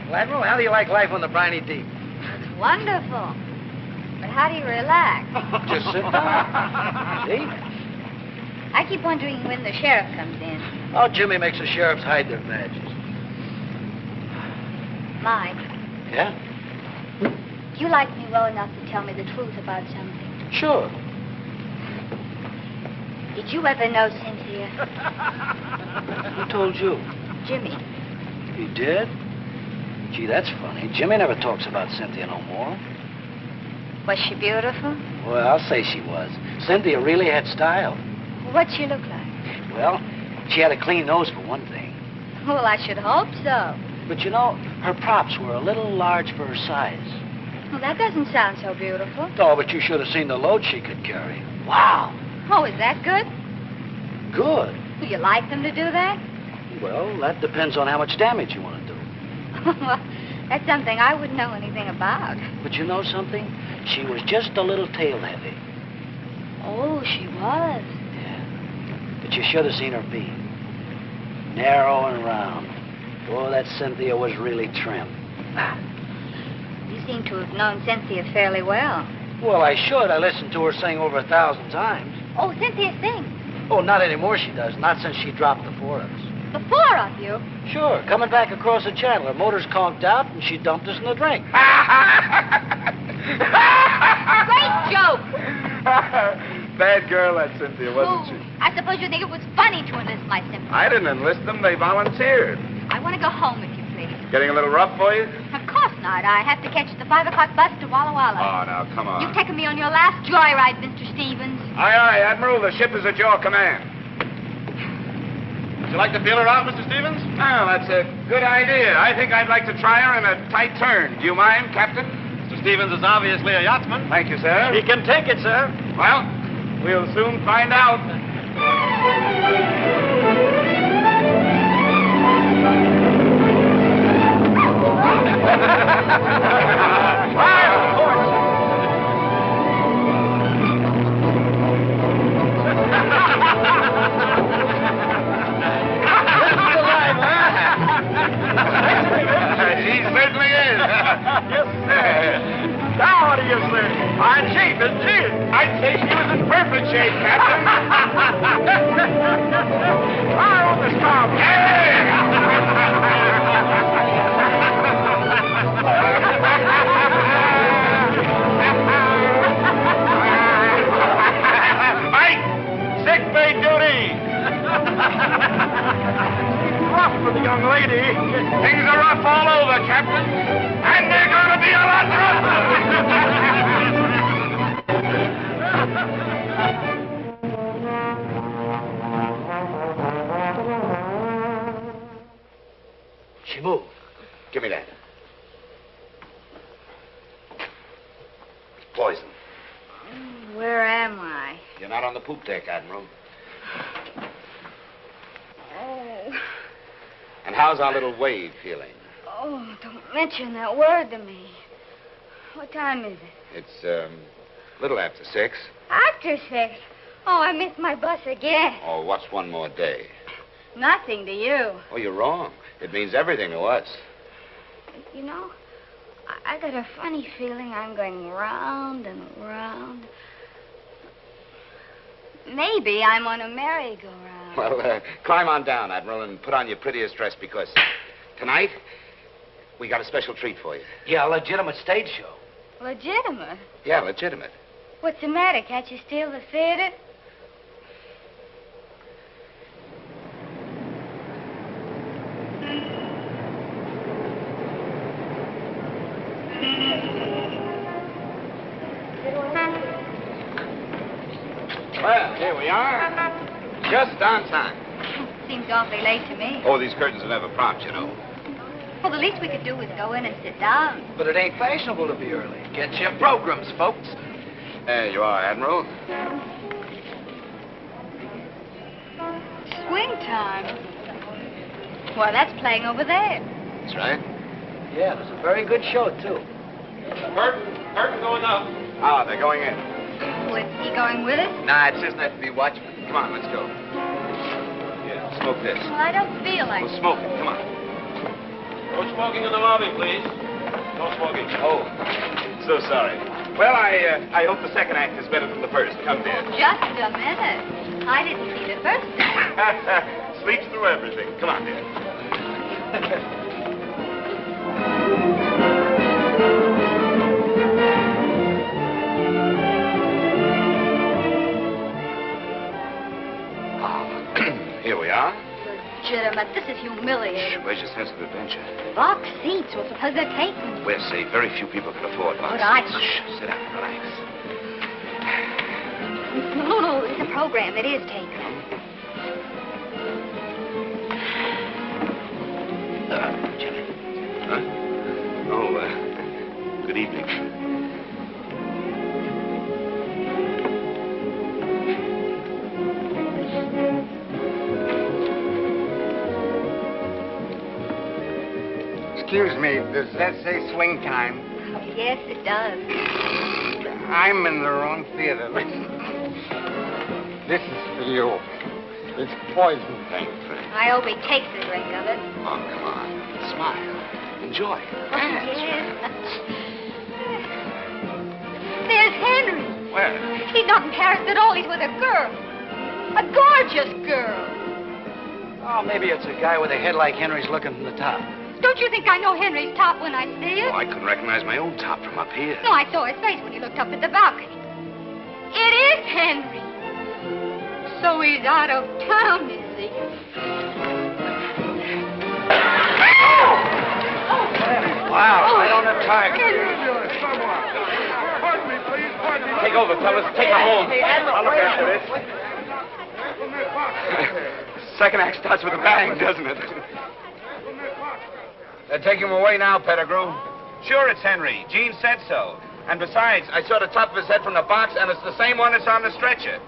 Well, Admiral, how do you like life on the briny deep? It's wonderful. But how do you relax? Just sit down. See? I keep wondering when the sheriff comes in. Oh, Jimmy makes the sheriffs hide their badges. Mike, Yeah? do you like me well enough to tell me the truth about something? Sure. Did you ever know Cynthia? Who told you? Jimmy. He did? Gee, that's funny. Jimmy never talks about Cynthia no more. Was she beautiful? Well, I'll say she was. Cynthia really had style. What'd she look like? Well, she had a clean nose for one thing. Well, I should hope so. But you know, her props were a little large for her size. Well, that doesn't sound so beautiful. Oh, but you should have seen the load she could carry. Wow. Oh, is that good? Good. Do you like them to do that? Well, that depends on how much damage you want to do. Well, that's something I wouldn't know anything about. But you know something? She was just a little tail heavy. Oh, she was. Yeah. But you should have seen her beam. Narrow and round. Oh, that Cynthia was really trim. You seem to have known Cynthia fairly well. Well, I should. I listened to her sing over 1,000 times. Oh, Cynthia sings. Oh, not anymore she does. Not since she dropped the four of us. The four of you? Sure. Coming back across the channel. Her motor's conked out, and she dumped us in the drink. Great joke. Bad girl, that Cynthia, wasn't she? I suppose you think it was funny to enlist my sympathy. I didn't enlist them. They volunteered. I want to go home, if you please. Getting a little rough for you? Of course not. I have to catch the 5 o'clock bus to Walla Walla. Oh, now, come on. You've taken me on your last joyride, Mr. Stevens. Aye, aye, Admiral. The ship is at your command. Would you like to feel her out, Mr. Stevens? Well, that's a good idea. I think I'd like to try her in a tight turn. Do you mind, Captain? Mr. Stevens is obviously a yachtsman. Thank you, sir. He can take it, sir. Well, we'll soon find out. She certainly is. Yes, sir. Now, what do you say? Fine shape, isn't she? I'd say she was in perfect shape, Captain. Fire on the starboard. Mike, sick bay duty. Rough for the young lady. Things are rough all over, Captain. And they're going to be a lot rougher. She moved. Give me that. It's poison. Where am I? You're not on the poop deck, Admiral. Oh. And how's our little wave feeling? Oh, don't mention that word to me. What time is it? It's, little after 6. After 6. Oh, I missed my bus again. Oh, what's one more day? Nothing to you. Oh, you're wrong. It means everything to us. You know, I got a funny feeling I'm going round and round. Maybe I'm on a merry-go-round. Well, climb on down, Admiral, and put on your prettiest dress, because tonight we got a special treat for you. Yeah, a legitimate stage show. Legitimate? Yeah, legitimate. What's the matter? Can't you steal the theater? Here we are. Just on time. Seems awfully late to me. Oh, these curtains are never prompt, you know. Well, the least we could do is go in and sit down. But it ain't fashionable to be early. Get your programs, folks. There you are, Admiral. Swing time. Well, that's playing over there. That's right. Yeah, it was a very good show, too. Curtain going up. Ah, they're going in. Was he going with us? Nah, it's just nice to be watchman. Come on, let's go. Yeah, smoke this. Well, I don't feel like We'll smoke it. Come on. No smoking in the lobby, please. No smoking. Oh, so sorry. Well, I hope the second act is better than the first. Come, dear. Just a minute. I didn't see the first act. Sleeps through everything. Come on, dear. Here we are. Legitimate. This is humiliating. Where's your sense of adventure? Box seats. Well, suppose they're taken. We're safe. Very few people can afford box But I... seats. Shh, sit down. Relax. No, it's a program. It is taken. Jimmy. Huh? Oh, good evening. Excuse me, does that say swing time? Oh, yes, it does. I'm in the wrong theater. This is for you. It's poison. Thanks, I hope he takes a drink of it. Oh, come on. Smile. Enjoy. Oh, yes. There's Henry. Where? He's not in Paris at all. He's with a girl. A gorgeous girl. Oh, maybe it's a guy with a head like Henry's looking from the top. Don't you think I know Henry's top when I see it? Oh, I couldn't recognize my own top from up here. No, I saw his face when he looked up at the balcony. It is Henry. So he's out of town, is he? Wow, I don't have time. Pardon me, please. Pardon me. Take over, fellas. Take him home. I'll look after this. Second act starts with a bang, doesn't it? They're taking him away now, Pettigrew. Sure, it's Henry. Gene said so. And besides, I saw the top of his head from the box, and it's the same one that's on the stretcher.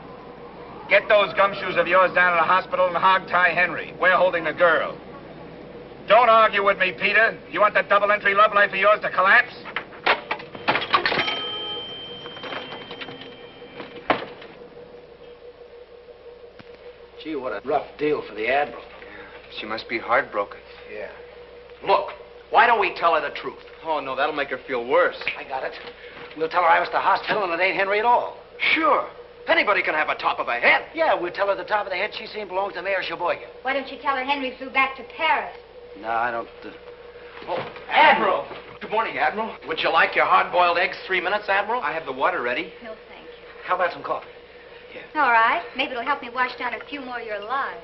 Get those gumshoes of yours down to the hospital and hog-tie Henry. We're holding the girl. Don't argue with me, Peter. You want that double-entry love life of yours to collapse? Gee, what a rough deal for the Admiral. She must be heartbroken. Yeah. Look, why don't we tell her the truth? Oh, no, that'll make her feel worse. I got it. We'll tell her I was at the hospital and it ain't Henry at all. Sure. Anybody can have a top of a head. Yeah, we'll tell her the top of the head she seen belongs to Mayor Sheboygan. Why don't you tell her Henry flew back to Paris? No, I don't... Oh, Admiral. Good morning, Admiral. Would you like your hard-boiled eggs 3 minutes, Admiral? I have the water ready. No, thank you. How about some coffee? All right. Maybe it'll help me wash down a few more of your lies.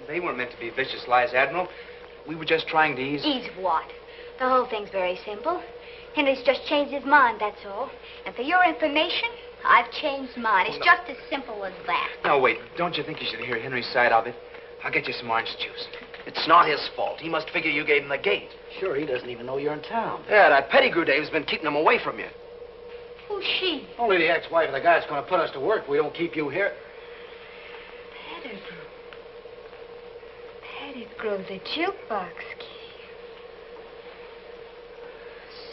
They weren't meant to be vicious lies, Admiral. We were just trying to ease... Ease what? The whole thing's very simple. Henry's just changed his mind, that's all. And for your information, I've changed mine. It's just as simple as that. No, wait. Don't you think you should hear Henry's side of it? I'll get you some orange juice. It's not his fault. He must figure you gave him the gate. Sure, he doesn't even know you're in town. Yeah, that Pettigrew Dave's been keeping him away from you. Who's she? Only the ex-wife of the guy that's going to put us to work if we don't keep you here. Pettigrew. Pettigrew's a jukebox key.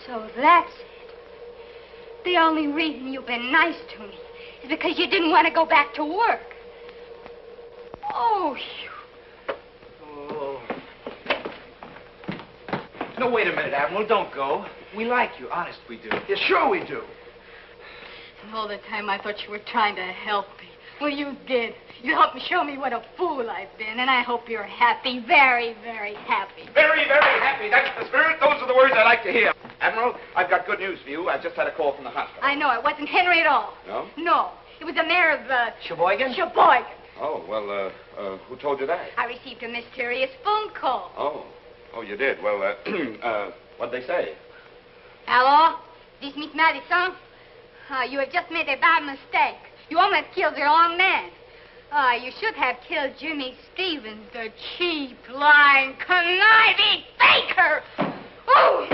So that's it. The only reason you've been nice to me is because you didn't want to go back to work. Oh, Oh. No, wait a minute, Admiral. Don't go. We like you. Honest, we do. Yeah, sure we do. And all the time I thought you were trying to help me. Well, you did. You helped me show me what a fool I've been, and I hope you're happy, very, very happy. Very, very happy. That's the spirit. Those are the words I like to hear. Admiral, I've got good news for you. I just had a call from the hospital. I know. It wasn't Henry at all. No? No. It was the mayor of, Sheboygan? Sheboygan. Oh, well, who told you that? I received a mysterious phone call. Oh, you did. Well, what'd they say? Hello? This Miss Madison? You have just made a bad mistake. You almost killed the wrong man. Oh, you should have killed Jimmy Stevens, the cheap, lying, conniving faker. Oh!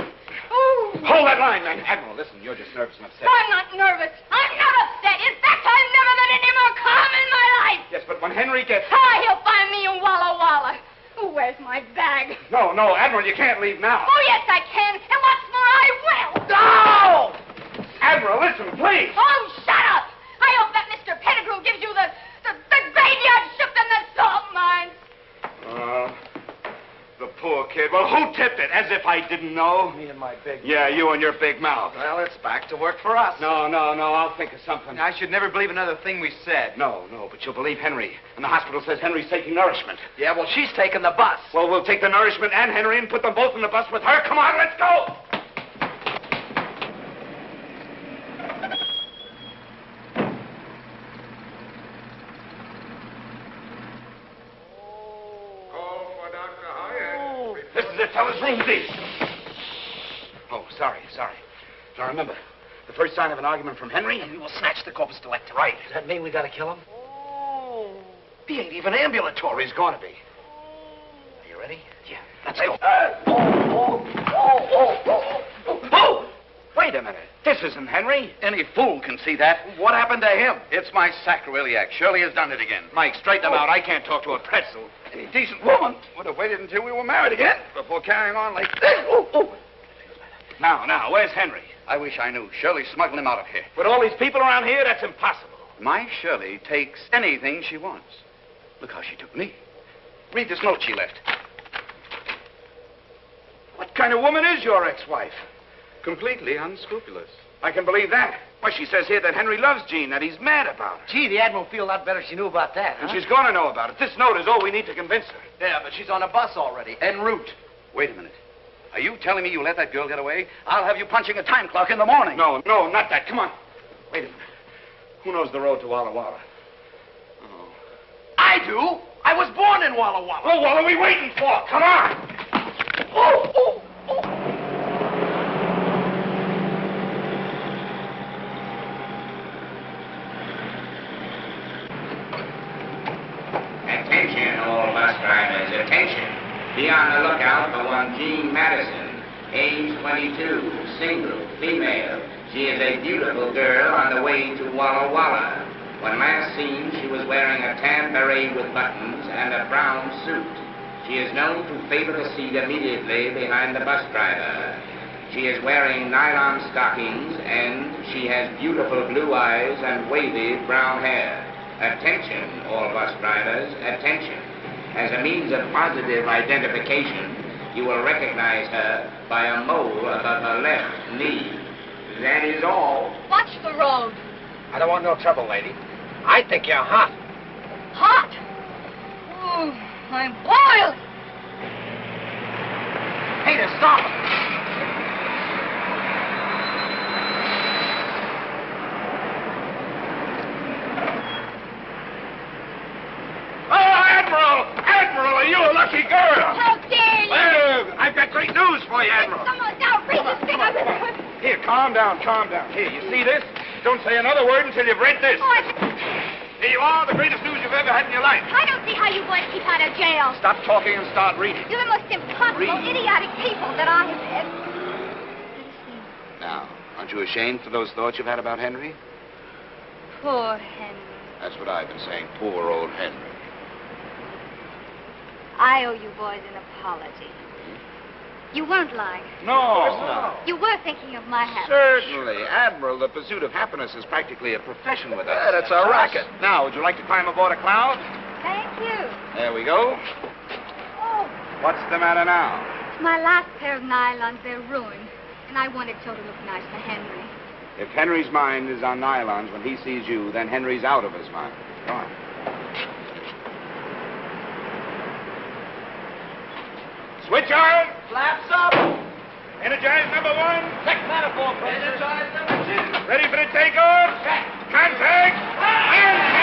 Oh! Hold that line, man. Admiral, listen, you're just nervous and upset. I'm not nervous. I'm not upset. In fact, I've never met any more calm in my life. Yes, but when Henry gets... Ah, he'll find me in Walla Walla. Oh, where's my bag? No, Admiral, you can't leave now. Oh, yes, I can. And what's more, I will. No! Admiral, listen, please. Oh, shut up. I hope that Mr. Pettigrew gives you the graveyard shift and the salt mines. The poor kid. Well, who tipped it? As if I didn't know. Me and my big... Yeah, you and your big mouth. Well, it's back to work for us. No, I'll think of something. I should never believe another thing we said. No, but you'll believe Henry. And the hospital says Henry's taking nourishment. Yeah, well, she's taking the bus. Well, we'll take the nourishment and Henry and put them both in the bus with her. Come on, let's go! This is it, fellas. Room D. Oh, sorry. Now remember, the first sign of an argument from Henry, and we will snatch the corpus delicti. Right. Does that mean we gotta kill him? Oh. He ain't even ambulatory. He's gonna be. Are you ready? Yeah. Let's go. Oh! Wait a minute. This isn't Henry. Any fool can see that. What happened to him? It's my sacroiliac. Shirley has done it again. Mike, straighten him out. I can't talk to a pretzel. Any decent woman would have waited until we were married again before carrying on like this. Oh. Now, where's Henry? I wish I knew. Shirley's smuggling him out of here. With all these people around here, that's impossible. My Shirley takes anything she wants. Look how she took me. Read this note she left. What kind of woman is your ex-wife? Completely unscrupulous. I can believe that. Why, she says here that Henry loves Jean, that he's mad about her. Gee, the Admiral would feel a lot better if she knew about that, huh? And she's going to know about it. This note is all we need to convince her. Yeah, but she's on a bus already, en route. Wait a minute. Are you telling me you let that girl get away? I'll have you punching a time clock in the morning. No, not that. Come on. Wait a minute. Who knows the road to Walla Walla? Oh. I do. I was born in Walla Walla. Oh, what are we waiting for? Come on. Oh. Attention, all bus drivers, attention. Be on the lookout for one Jean Madison, age 22, single, female. She is a beautiful girl on the way to Walla Walla. When last seen, she was wearing a tan beret with buttons and a brown suit. She is known to favor the seat immediately behind the bus driver. She is wearing nylon stockings and she has beautiful blue eyes and wavy brown hair. Attention, all bus drivers, attention. As a means of positive identification, you will recognize her by a mole above her left knee. That is all. Watch the road. I don't want no trouble, lady. I think you're hot. Hot? Oh, I'm boiling. Peter, stop! Admiral, are you a lucky girl? How dare you? Well, I've got great news for you, Admiral. It's the most outrageous thing I've ever heard. Here, calm down. Here, you see this? Don't say another word until you've read this. Oh, Here you are, the greatest news you've ever had in your life. I don't see how you boys keep out of jail. Stop talking and start reading. You're the most impossible, idiotic people that I have ever seen. Now, aren't you ashamed for those thoughts you've had about Henry? Poor Henry. That's what I've been saying. Poor old Henry. I owe you boys an apology. You weren't lying. No. You were thinking of my happiness. Certainly. Admiral, the pursuit of happiness is practically a profession with us. Yeah, that's our racket. Now, would you like to climb aboard a cloud? Thank you. There we go. Oh, What's the matter now? it's my last pair of nylons. They're ruined. And I wanted so to look nice for Henry. If Henry's mind is on nylons when he sees you, then Henry's out of his mind. Come on. Switch on! Flaps up! Energize number 1. Check manifold pressure. Energize number 2. Ready for the takeoff? Check. Contact!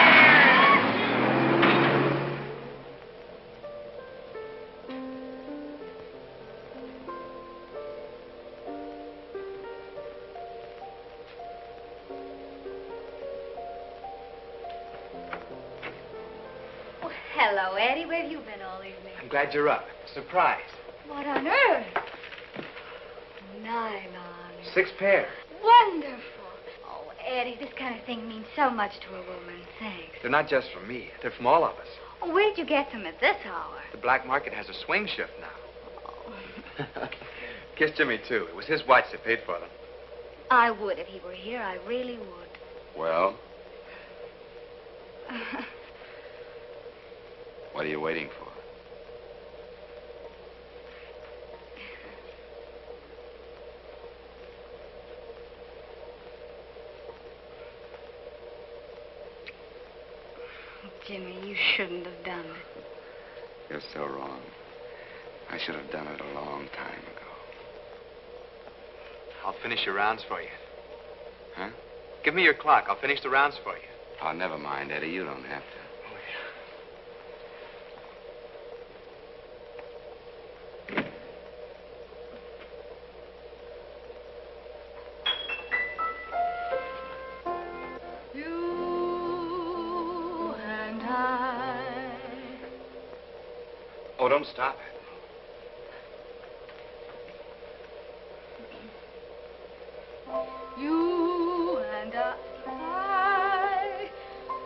Hello, Eddie. Where have you been all evening? I'm glad you're up. Surprise. What on earth? Nylon. 6 pair. Wonderful. Oh, Eddie, this kind of thing means so much to a woman. Thanks. They're not just from me. They're from all of us. Oh, where'd you get them at this hour? The black market has a swing shift now. Kiss Jimmy, too. It was his watch that paid for them. I would if he were here. I really would. Well? What are you waiting for? Jimmy, you shouldn't have done it. You're so wrong. I should have done it a long time ago. I'll finish your rounds for you. Huh? Give me your clock. I'll finish the rounds for you. Oh, never mind, Eddie. You don't have to. Oh, don't stop it. You and I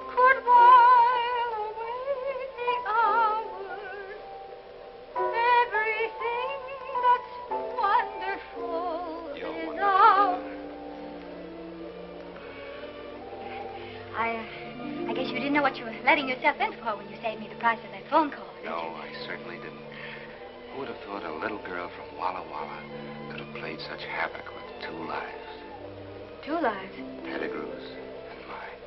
could while away the hours. Everything that's wonderful is ours. I guess you didn't know what you were letting yourself in for when you saved me the price of that phone call. No, I certainly didn't. Who would have thought a little girl from Walla Walla could have played such havoc with 2 lives? 2 lives? Pettigrew's and mine.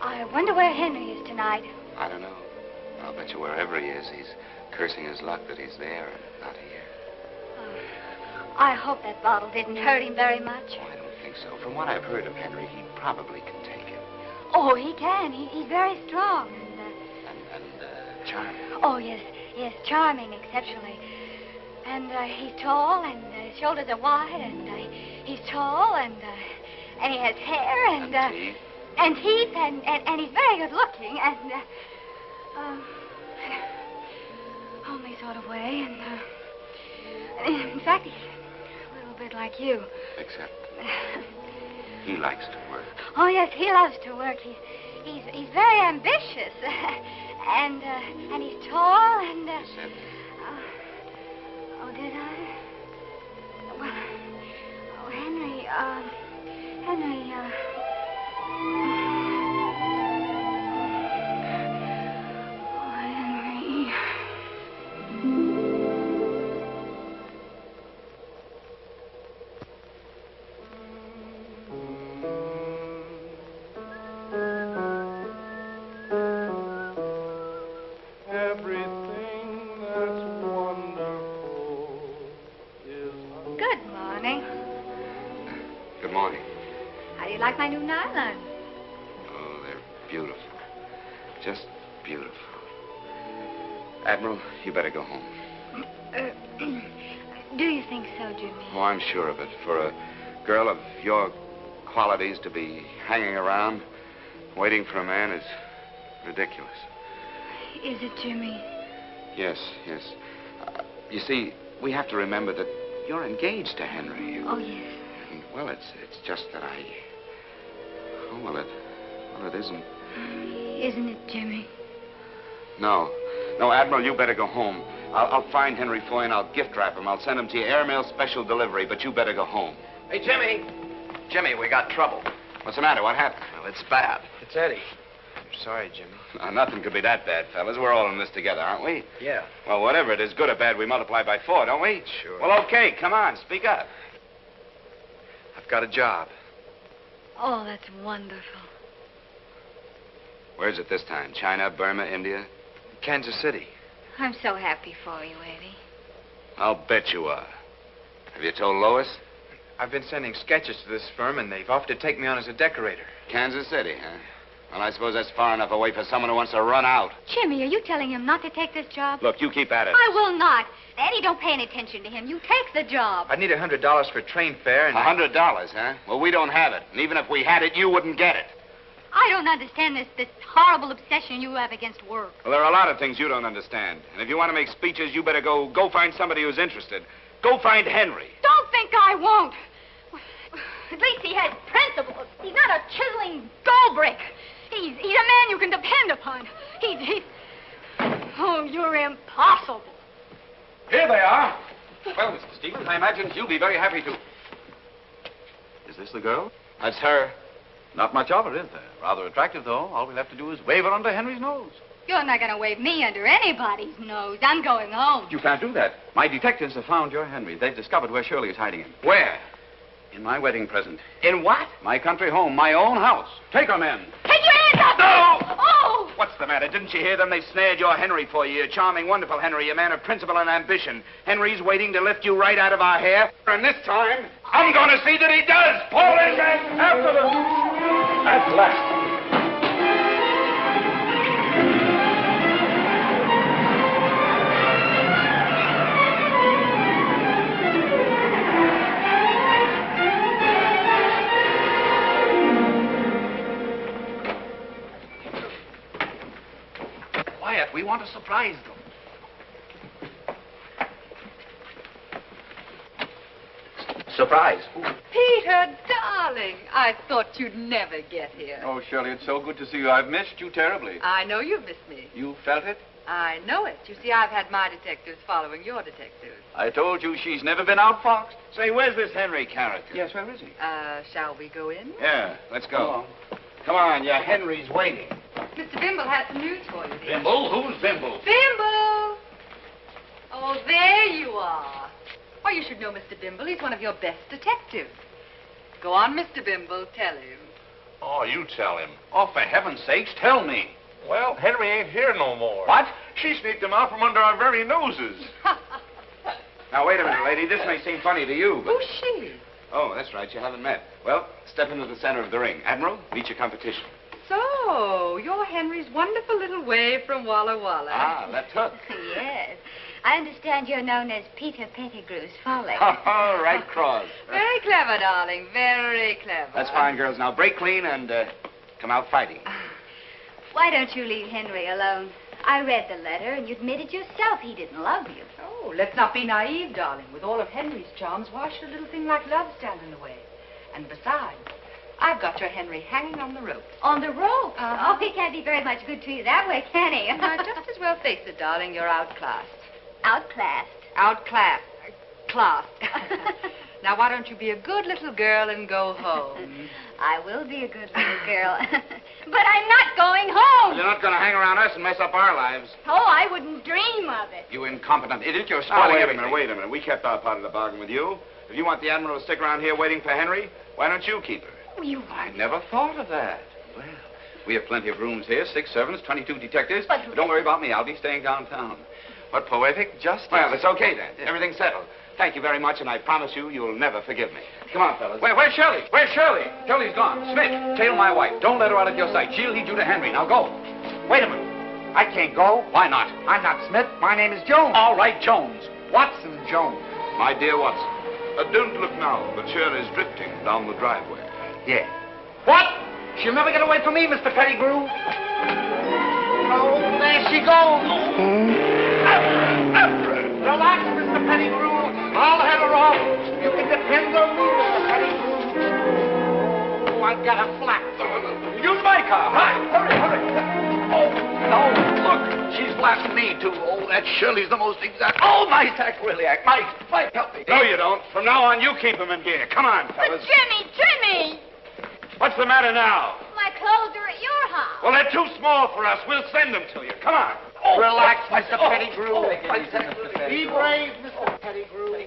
I wonder where Henry is tonight. I don't know. I'll bet you wherever he is, he's cursing his luck that he's there and not here. I hope that bottle didn't hurt him very much. Oh, I don't think so. From what I've heard of Henry, he probably can take it. Oh, he can. He's very strong and charming. Oh, yes, charming, exceptionally. And he's tall, and his shoulders are wide, and he's tall, and he has hair, and teeth. And teeth, and he's very good looking, and homely sort of way, and in fact, he's a little bit like you. Except he likes to work. Oh, yes, he loves to work. He's very ambitious. And he's tall, and... You said oh, did I? Well, oh, Henry, like my new nylon. Oh, they're beautiful. Just beautiful. Admiral, you better go home. Do you think so, Jimmy? Oh, I'm sure of it. For a girl of your qualities to be hanging around, waiting for a man is ridiculous. Is it, Jimmy? Yes. You see, we have to remember that you're engaged to Henry. Oh, yes. And, well, it's just that I... Oh, well, it isn't. Isn't it, Jimmy? No, Admiral, you better go home. I'll find Henry Foy and I'll gift wrap him. I'll send him to you airmail special delivery, but you better go home. Hey, Jimmy. Jimmy, we got trouble. What's the matter? What happened? Well, it's bad. It's Eddie. I'm sorry, Jimmy. Nothing could be that bad, fellas. We're all in this together, aren't we? Yeah. Well, whatever it is, good or bad, we multiply by 4, don't we? Sure. Well, okay, come on, speak up. I've got a job. Oh, that's wonderful. Where's it this time? China, Burma, India? Kansas City. I'm so happy for you, Eddie. I'll bet you are. Have you told Lois? I've been sending sketches to this firm, and they've offered to take me on as a decorator. Kansas City, huh? Well, I suppose that's far enough away for someone who wants to run out. Jimmy, are you telling him not to take this job? Look, you keep at it. I will not. Eddie, don't pay any attention to him. You take the job. I'd need $100 for train fare, and $100, huh? Well, we don't have it. And even if we had it, you wouldn't get it. I don't understand this horrible obsession you have against work. Well, there are a lot of things you don't understand. And if you want to make speeches, you better go find somebody who's interested. Go find Henry. Don't think I won't. At least he has principles. He's not a chiseling gold brick. He's a man you can depend upon. He's... Oh, you're impossible. Here they are. Well, Mr. Stevens, I imagine you'll be very happy to... Is this the girl? That's her. Not much of her, is there? Rather attractive, though. All we'll have to do is wave her under Henry's nose. You're not going to wave me under anybody's nose. I'm going home. You can't do that. My detectives have found your Henry. They've discovered where Shirley is hiding him. Where? In my wedding present. In what? My country home, my own house. Take her, men. Take your hands up! No! Oh! What's the matter? Didn't you hear them? They snared your Henry for you. Your charming, wonderful Henry, a man of principle and ambition. Henry's waiting to lift you right out of our hair. And this time, I'm going to see that he does. Pull his hand after them. At last. We want to surprise them. Surprise. Peter, darling, I thought you'd never get here. Oh, Shirley, it's so good to see you. I've missed you terribly. I know you've missed me. You felt it? I know it. You see, I've had my detectives following your detectives. I told you she's never been outfoxed. Say, where's this Henry character? Yes, where is he? Shall we go in? Yeah, let's go. Come on, your Henry's waiting. Mr. Bimble has some news for you, dear. Bimble? Who's Bimble? Bimble! Oh, there you are. Why, you should know Mr. Bimble. He's one of your best detectives. Go on, Mr. Bimble. Tell him. Oh, you tell him. Oh, for heaven's sakes, tell me. Well, Henry ain't here no more. What? She sneaked him out from under our very noses. Now, wait a minute, lady. This may seem funny to you, but... Who's she? Oh, that's right. You haven't met. Well, step into the center of the ring. Admiral, meet your competition. So, you're Henry's wonderful little wave from Walla Walla. Ah, left hook. Yes. I understand you're known as Peter Pettigrew's Folly. Oh, right cross. Very clever, darling. Very clever. That's fine, girls. Now, break clean and come out fighting. Why don't you leave Henry alone? I read the letter, and you admitted yourself he didn't love you. Oh, let's not be naive, darling. With all of Henry's charms, why should a little thing like love stand in the way? And besides, I've got your Henry hanging on the rope. On the rope? Uh-huh. Oh, he can't be very much good to you that way, can he? Just as well face it, darling. You're outclassed. Outclassed? Outclassed. Classed. Now, why don't you be a good little girl and go home? I will be a good little girl. But I'm not going home. You're not going to hang around us and mess up our lives. Oh, I wouldn't dream of it. You incompetent idiot. You're Oh, spoiling wait a everything. minute, wait a minute. We kept our part of the bargain with you. If you want the Admiral to stick around here waiting for Henry, why don't you keep her? I never thought of that. Well, we have plenty of rooms here, 6 servants, 22 detectives. But don't worry about me. I'll be staying downtown. What poetic justice. Well, it's okay then. Everything's settled. Thank you very much, and I promise you'll never forgive me. Come on, fellas. Where's Shirley? Where's Shirley? Shirley's gone. Smith, tail my wife. Don't let her out of your sight. She'll lead you to Henry. Now go. Wait a minute. I can't go. Why not? I'm not Smith. My name is Jones. All right, Jones. Watson Jones. My dear Watson, don't look now, but Shirley's drifting down the driveway. Yeah. What? She'll never get away from me, Mr. Pettigrew. Oh, there she goes. Relax, Mr. Pettigrew. I'll head her off. You can depend on me, Mr. Pettigrew. Oh, I've got a flat. Use my car. Right. Hurry, hurry. Oh, no. Look, she's blasting me, too. Oh, that Shirley's the most exact. Oh, my sacrilege. Mike, help me. No, you don't. From now on, you keep him in gear. Come on, fellas. But Jimmy! What's the matter now? My clothes are at your house. Well, they're too small for us. We'll send them to you. Come on. Oh, relax, Mr. Pettigrew. Oh, Be brave, Mr. Pettigrew.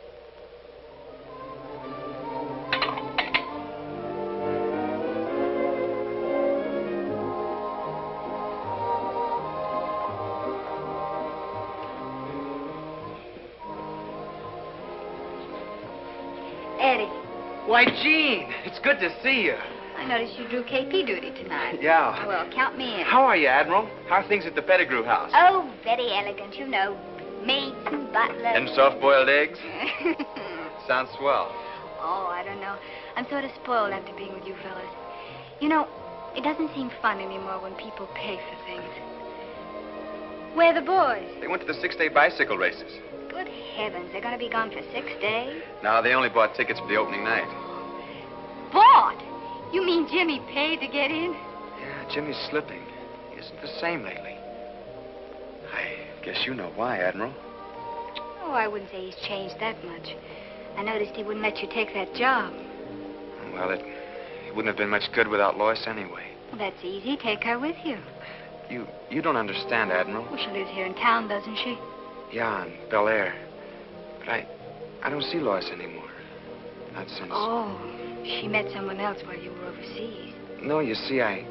Eddie, Why, Jean, it's good to see you. I noticed you drew KP duty tonight. Yeah. Well, count me in. How are you, Admiral? How are things at the Pettigrew house? Oh, very elegant, you know. Maids and butlers. And soft-boiled eggs? Sounds swell. Oh, I don't know. I'm sort of spoiled after being with you fellas. You know, It doesn't seem fun anymore when people pay for things. Where are the boys? They went to the 6-day bicycle races. Good heavens, they're going to be gone for 6 days? No, they only bought tickets for the opening night. Bought? You mean Jimmy paid to get in? Yeah, Jimmy's slipping. He isn't the same lately. I guess you know why, Admiral. Oh, I wouldn't say he's changed that much. I noticed he wouldn't let you take that job. Well, it wouldn't have been much good without Lois anyway. Well, that's easy. Take her with you. You don't understand, Admiral. Well, she lives here in town, doesn't she? Yeah, in Bel Air. But I don't see Lois anymore. Not since... Oh, she met someone else while you were overseas. No, you see, I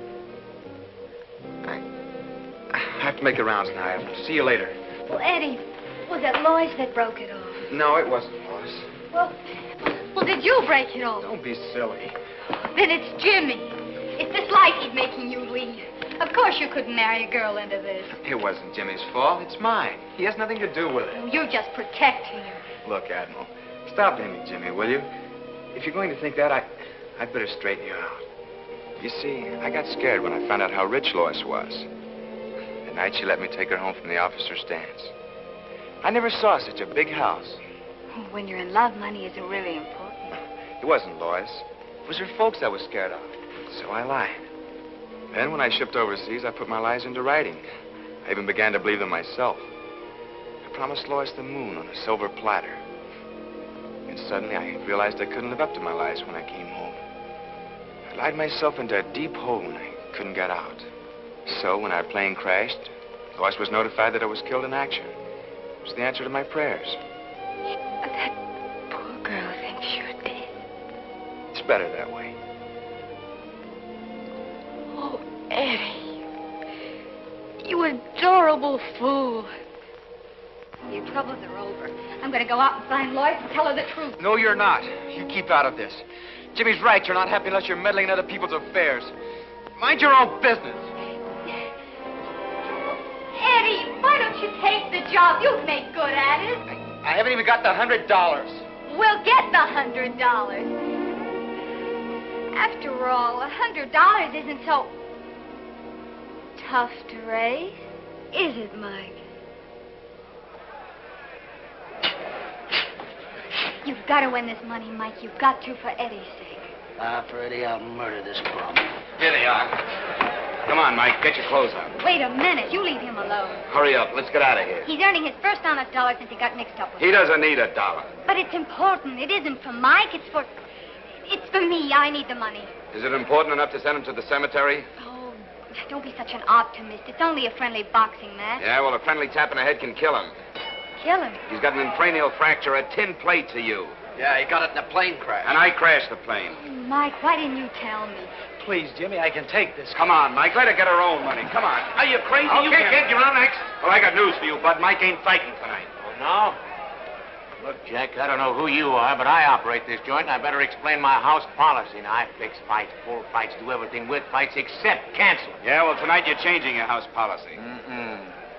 have to make the rounds now. I'll see you later. Well, Eddie, was it Lois that broke it off? No, it wasn't Lois. Well, did you break it off? Don't be silly. Then it's Jimmy. It's this life he's making you lead. Of course you couldn't marry a girl into this. It wasn't Jimmy's fault. It's mine. He has nothing to do with it. You're just protecting him. Look, Admiral, stop blaming Jimmy, will you? If you're going to think that, I'd better straighten you out. You see, I got scared when I found out how rich Lois was. The night she let me take her home from the officer's dance. I never saw such a big house. When you're in love, money isn't really important. It wasn't Lois. It was her folks I was scared of. So I lied. Then, when I shipped overseas, I put my lies into writing. I even began to believe them myself. I promised Lois the moon on a silver platter. And suddenly, I realized I couldn't live up to my lies when I came home. I lied myself into a deep hole when I couldn't get out. So, when our plane crashed, Lois was notified that I was killed in action. It was the answer to my prayers. But that poor girl thinks you're dead. It's better that way. Oh, Eddie. You adorable fool. Your troubles are over. I'm going to go out and find Lois and tell her the truth. No, you're not. You keep out of this. Jimmy's right. You're not happy unless you're meddling in other people's affairs. Mind your own business. Eddie, why don't you take the job? You'd make good at it. I haven't even got the $100. We'll get the $100. After all, $100 isn't so tough to raise, is it, Mike? You've got to win this money, Mike. You've got to for Eddie's sake. For Eddie, I'll murder this bum. Here they are. Come on, Mike. Get your clothes on. Wait a minute. You leave him alone. Hurry up. Let's get out of here. He's earning his first honest dollar since he got mixed up with He her. doesn't need $1. But it's important. It isn't for Mike. It's for me. I need the money. Is it important enough to send him to the cemetery? Oh, don't be such an optimist. It's only a friendly boxing match. Yeah, well, a friendly tap in the head can kill him. Kill him. He's got an cranial fracture, a tin plate to you. Yeah, he got it in a plane crash. And I crashed the plane. Mike, why didn't you tell me? Please, Jimmy, I can take this. Come on, Mike. Let her get her own money. Come on. Are you crazy? Okay, kid, you're on next. Well, I got news for you, Bud. Mike ain't fighting tonight. Oh, no? Look, Jack, I don't know who you are, but I operate this joint, and I better explain my house policy. Now, I fix fights, pull fights, do everything with fights except cancel. Yeah, well, tonight you're changing your house policy.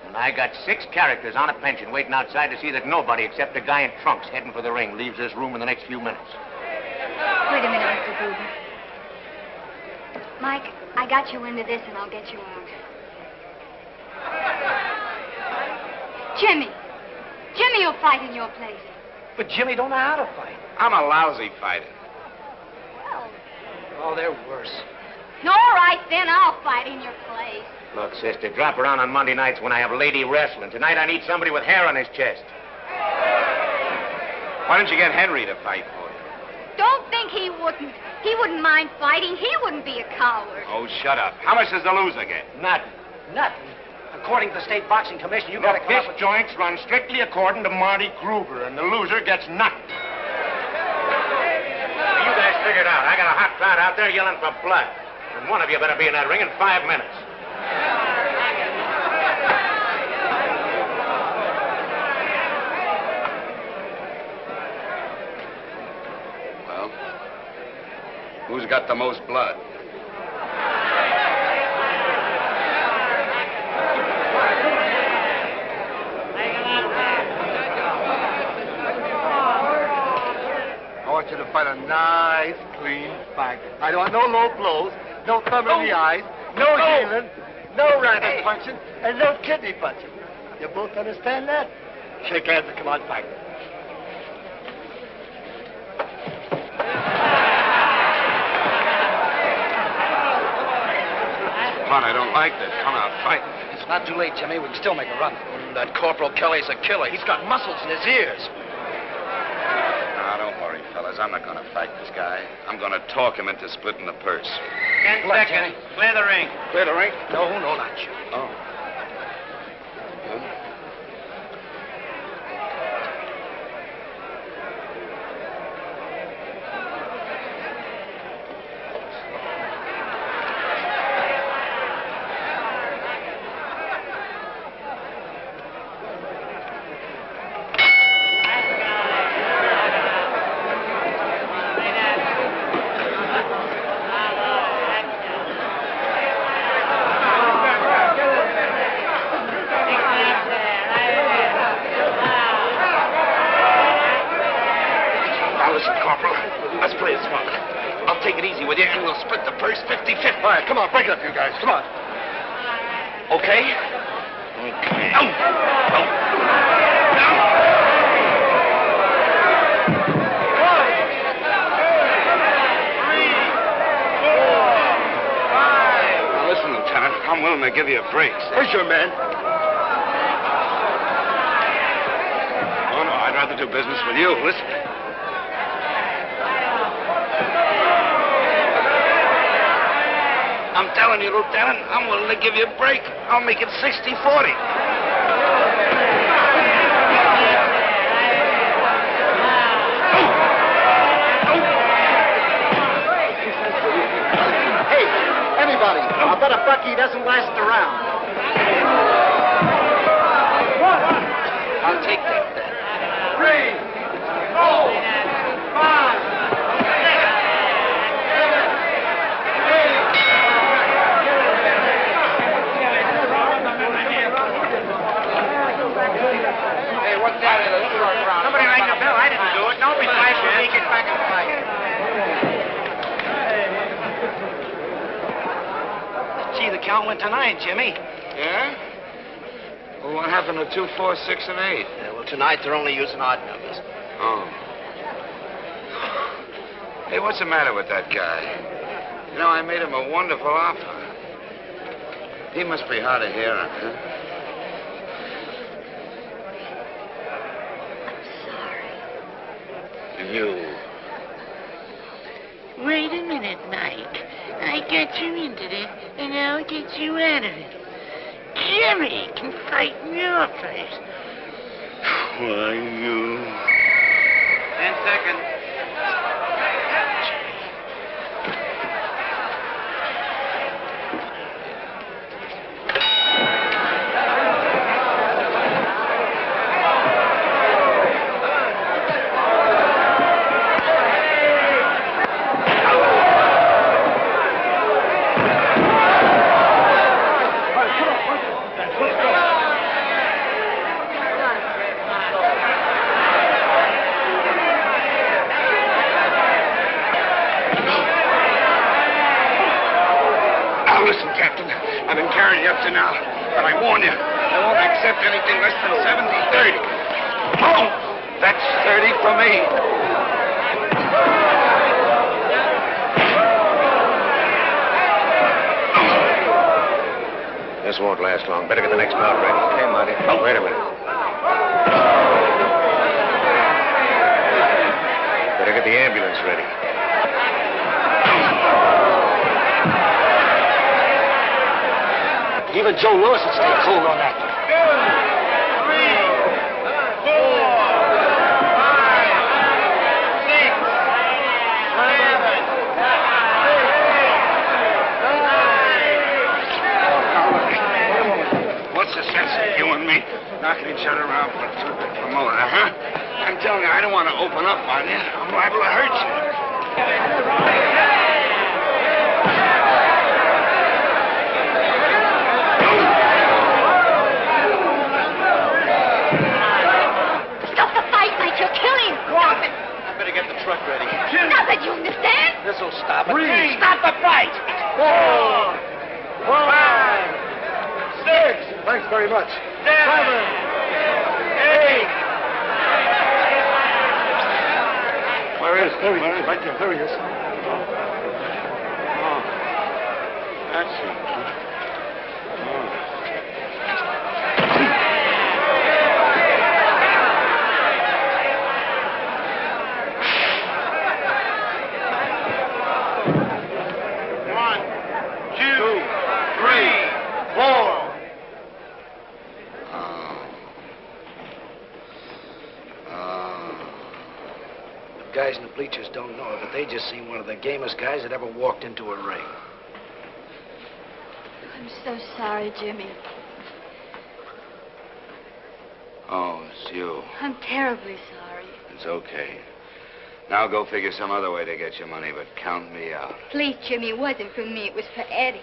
And I got 6 characters on a pension waiting outside to see that nobody except a guy in trunks heading for the ring leaves this room in the next few minutes. Wait a minute, Mr. Brodie. Mike, I got you into this, and I'll get you out. Jimmy. Jimmy will fight in your place. But Jimmy don't know how to fight. I'm a lousy fighter. Well, Oh, they're worse. all right, then. I'll fight in your place. Look, sister, drop around on Monday nights when I have lady wrestling. Tonight I need somebody with hair on his chest. Why don't you get Henry to fight for you? Don't think he wouldn't. He wouldn't mind fighting. He wouldn't be a coward. Oh, shut up. How much does the loser get? Nothing. Nothing. According to the State Boxing Commission, you gotta Look, come this up with... joint's run strictly according to Marty Gruber, and the loser gets nothing. You guys figure it out. I got a hot crowd out there yelling for blood. And one of you better be in that ring in 5 minutes. Well, who's got the most blood? I want you to fight a nice, clean fight. I don't want no low blows. no thumb in the eyes, no healing, no rabbit punching, and no kidney punching. You both understand that? Shake hands and come on back. Come on, I don't like this. Come out, fight. It's not too late, Jimmy. We can still make a run. That Corporal Kelly's a killer. He's got muscles in his ears. Now, don't worry, fellas. I'm not going to fight this guy. I'm going to talk him into splitting the purse. 10 seconds. Clear the ring. Clear the ring? No, not you. Oh. All right, come on, break it up, you guys. Come on. Okay? Okay. No. Now, listen, Lieutenant, I'm willing to give you a break. Where's your man? Oh, no, I'd rather do business with you. Listen. I'm telling you, Lieutenant, I'm willing to give you a break. I'll make it 60-40. Hey, everybody, I bet a Bucky doesn't last around. I'll take that then. 3, 4, 5. Somebody rang the bell. I didn't do it. Don't be flashing me. Get back and fight. Gee, the count went to 9, Jimmy. Yeah? Well, what happened to 2, 4, 6, and 8? Yeah, well, tonight they're only using odd numbers. Oh. Hey, what's the matter with that guy? You know, I made him a wonderful offer. He must be hard of hearing, huh? You. Wait a minute, Mike. I got you into this, and I'll get you out of it. Jimmy can fight in your place. Why, you... 10 seconds. Now, but I warn you, I won't accept anything less than 70-30. Oh, that's 30 for me. This won't last long. Better get the next bout ready. Hey, Marty. Oh, wait a minute. Better get the ambulance ready. Even Joe Lewis would stay cool on that. 2, 3, 4, 5, 6, 7, 8, 9. What's the sense of you and me knocking each other around for a two-bit promoter, huh? I'm telling you, I don't want to open up on you. I'm liable to hurt you. Get the truck ready. Stop it, you understand? This'll stop it. Three. Stop the fight! 4, Thanks very much. 7, 8. Where is? There he is. Right there. There he is. Oh. That's it. Guys in the bleachers don't know it, but they just seen one of the gamest guys that ever walked into a ring. I'm so sorry, Jimmy. Oh, it's you. I'm terribly sorry. It's okay. Now go figure some other way to get your money, but count me out. Please, Jimmy, it wasn't for me. It was for Eddie.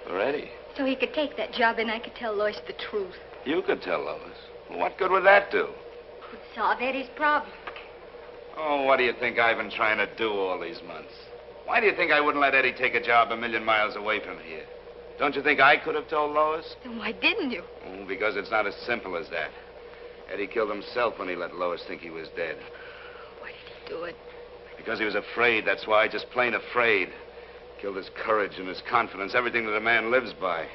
For Eddie? So he could take that job and I could tell Lois the truth. You could tell Lois. Well, what good would that do? It would solve Eddie's problem. Oh, what do you think I've been trying to do all these months? Why do you think I wouldn't let Eddie take a job a million miles away from here? Don't you think I could have told Lois? Then why didn't you? Oh, because it's not as simple as that. Eddie killed himself when he let Lois think he was dead. Why did he do it? Because he was afraid, that's why, just plain afraid. Killed his courage and his confidence, everything that a man lives by.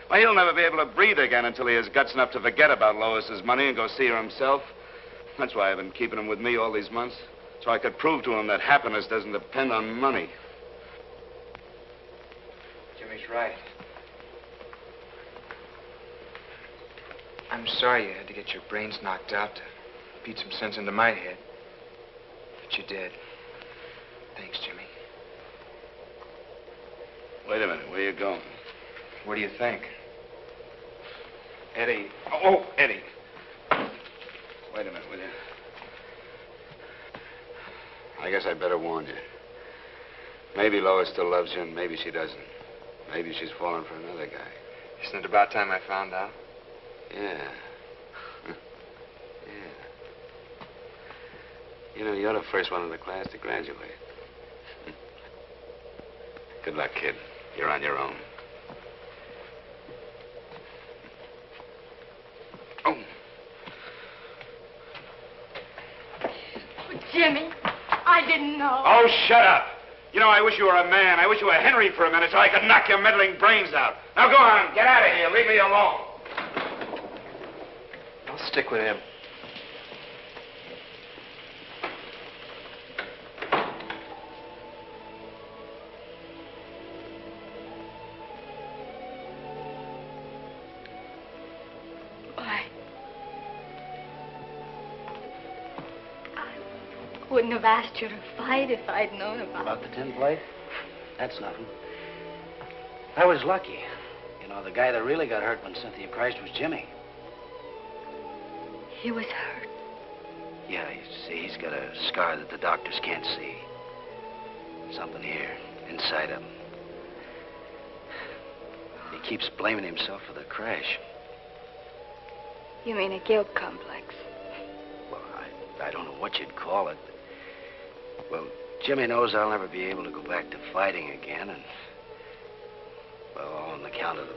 Why, he'll never be able to breathe again until he has guts enough to forget about Lois's money and go see her himself. That's why I've been keeping him with me all these months. So I could prove to him that happiness doesn't depend on money. Jimmy's right. I'm sorry you had to get your brains knocked out to beat some sense into my head. But you did. Thanks, Jimmy. Wait a minute, where are you going? What do you think? Eddie. Oh, Eddie. Wait a minute, will you? I guess I'd better warn you. Maybe Lois still loves you, and maybe she doesn't. Maybe she's fallen for another guy. Isn't it about time I found out? Yeah. Yeah. You know, you're the first one in the class to graduate. Good luck, kid. You're on your own. Oh. Jimmy, I didn't know. Oh, shut up. You know, I wish you were a man. I wish you were Henry for a minute so I could knock your meddling brains out. Now go on. Get out of here. Leave me alone. I'll stick with him. Wouldn't have asked you to fight if I'd known About the tin plate? That's nothing. I was lucky. You know, the guy that really got hurt when Cynthia crashed was Jimmy. He was hurt. Yeah, you see, he's got a scar that the doctors can't see. Something here, inside him. He keeps blaming himself for the crash. You mean a guilt complex? Well, I don't know what you'd call it. Well, Jimmy knows I'll never be able to go back to fighting again, and, well, all on account of the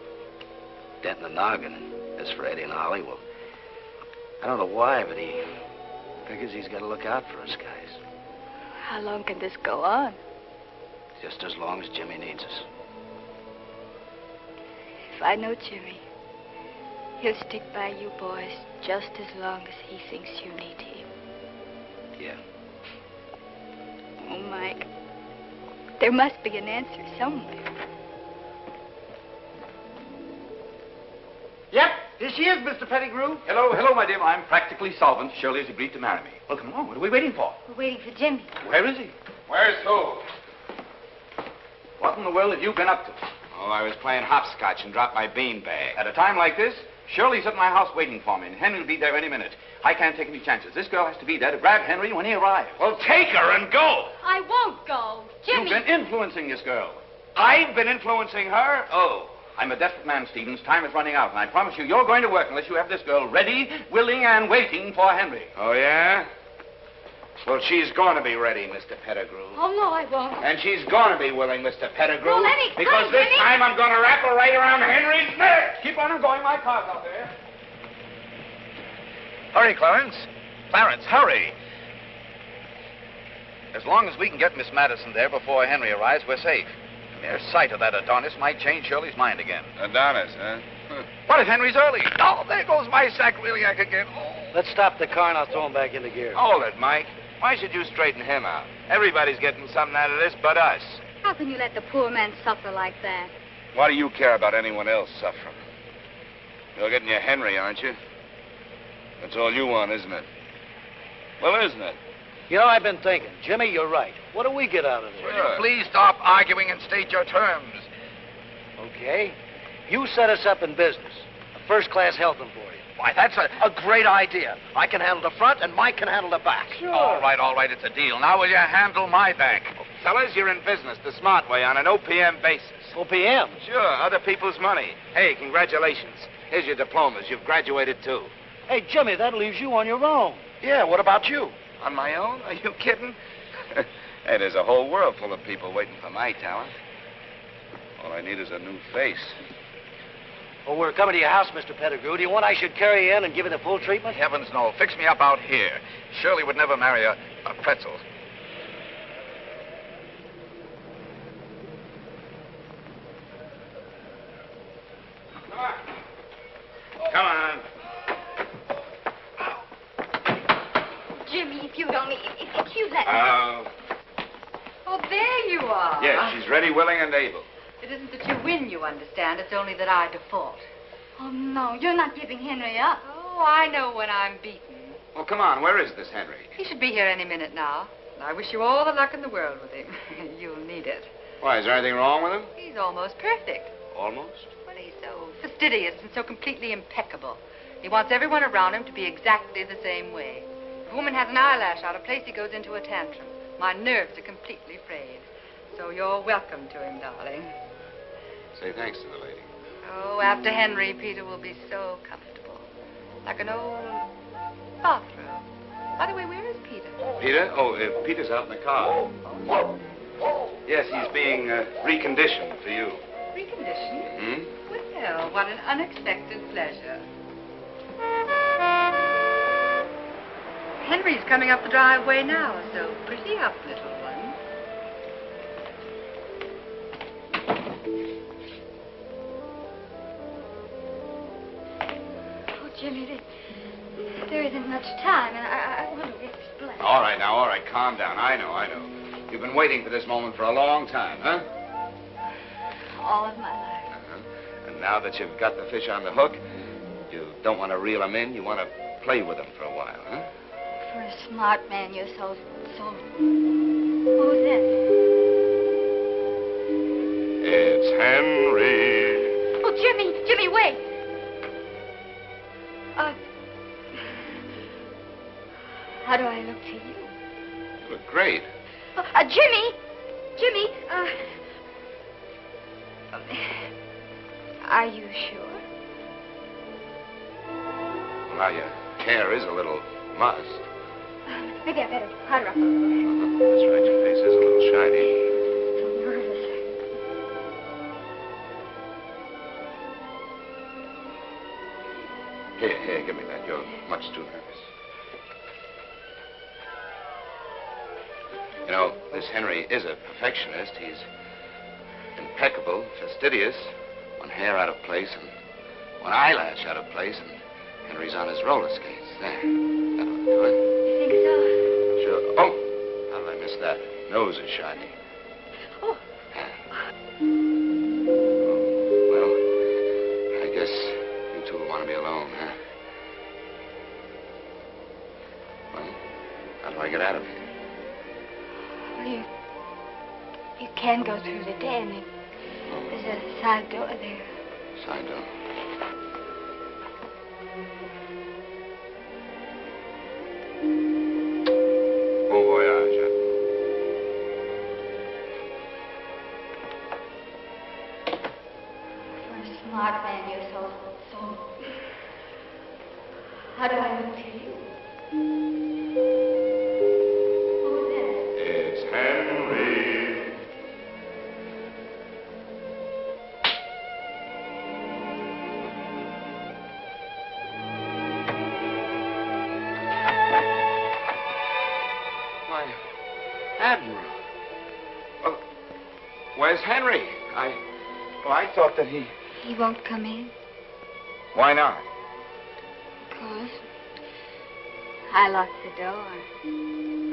dent in the noggin. As for Eddie and Ollie, well, I don't know why, but he figures he's got to look out for us guys. How long can this go on? Just as long as Jimmy needs us. If I know Jimmy, he'll stick by you boys just as long as he thinks you need him. Yeah. Oh, Mike, there must be an answer somewhere. Yep, here she is, Mr. Pettigrew. Hello, my dear. I'm practically solvent. Shirley has agreed to marry me. Well, come on. What are we waiting for? We're waiting for Jimmy. Where is he? Where's who? What in the world have you been up to? Oh, I was playing hopscotch and dropped my beanbag. At a time like this, Shirley's at my house waiting for me, and Henry will be there any minute. I can't take any chances. This girl has to be there to grab Henry when he arrives. Well, take her and go. I won't go. Jimmy. You've been influencing this girl. I've been influencing her? Oh, I'm a desperate man, Stevens. Time is running out, and I promise you're going to work unless you have this girl ready, willing, and waiting for Henry. Oh, yeah? Well, she's going to be ready, Mr. Pettigrew. Oh, no, I won't. And she's going to be willing, Mr. Pettigrew. Well, let me because come, this Jimmy. time I'm going to wrap her right around Henry's neck. on, I'm going. My car's out there. Hurry, Clarence. Clarence, hurry. As long as we can get Miss Madison there before Henry arrives, we're safe. The mere sight of that Adonis might change Shirley's mind again. Adonis, huh? What if Henry's early? Oh, there goes my sacroiliac again. Oh. Let's stop the car and I'll throw him back into gear. Hold it, Mike. Why should you straighten him out? Everybody's getting something out of this but us. How can you let the poor man suffer like that? Why do you care about anyone else suffering? You're getting your Henry, aren't you? That's all you want, isn't it? Well, isn't it? You know, I've been thinking. Jimmy, you're right. What do we get out of this? Will you please stop arguing and state your terms? Okay. You set us up in business. A first-class health employee. Why, that's a great idea. I can handle the front, and Mike can handle the back. Sure. All right, it's a deal. Now will you handle my back? Fellas, you're in business the smart way on an OPM basis. OPM? Sure, other people's money. Hey, congratulations. Here's your diplomas. You've graduated, too. Hey, Jimmy, that leaves you on your own. Yeah, what about you? On my own? Are you kidding? Hey, there's a whole world full of people waiting for my talent. All I need is a new face. Well, we're coming to your house, Mr. Pettigrew. Do you want I should carry you in and give you the full treatment? Heavens, no. Fix me up out here. Shirley would never marry a pretzel. Come on. Jimmy, if you'd only... If you'd let me... Oh, there you are. Yes, she's ready, willing, and able. It isn't that you win, you understand. It's only that I default. Oh, no, you're not giving Henry up. Oh, I know when I'm beaten. Well, come on. Where is this Henry? He should be here any minute now. I wish you all the luck in the world with him. You'll need it. Why, is there anything wrong with him? He's almost perfect. Almost? Well, he's so fastidious and so completely impeccable. He wants everyone around him to be exactly the same way. If a woman has an eyelash out of place, he goes into a tantrum. My nerves are completely frayed. So you're welcome to him, darling. Say thanks to the lady. Oh, after Henry, Peter will be so comfortable. Like an old bathrobe. By the way, where is Peter? Peter? Oh, Peter's out in the car. Yes, he's being reconditioned for you. Reconditioned? Hmm? Well, what an unexpected pleasure. Henry's coming up the driveway now, so pretty up, little one. Oh, Jimmy, there isn't much time, and I want to explain. All right, now, all right. Calm down. I know. You've been waiting for this moment for a long time, huh? All of my life. Uh-huh. And now that you've got the fish on the hook, you don't want to reel them in. You want to play with them for a while, huh? For a smart man, you're so... Who's this? It's Henry. Oh, Jimmy, wait. How do I look to you? You look great. Jimmy, are you sure? Well, now, your hair is a little mussed. Maybe I better powder up a little. That's right, your face is a little shiny. So nervous. Here, give me that. You're much too nervous. You know, this Henry is a perfectionist. He's impeccable, fastidious, one hair out of place and one eyelash out of place, and Henry's on his roller skates. There. That ought to do it. You think so? Sure. Oh, how did I miss that? Nose is shiny. Oh. Well, I guess you two want to be alone, huh? Well, how do I get out of here? Well, you can go through the den. There's a side door there. Side door. Bon voyage. For a smart man, you're so... How do I look to you? Who's this? It's Henry. Admiral. Well, where's Henry? I thought that he... He won't come in. Why not? Because I locked the door.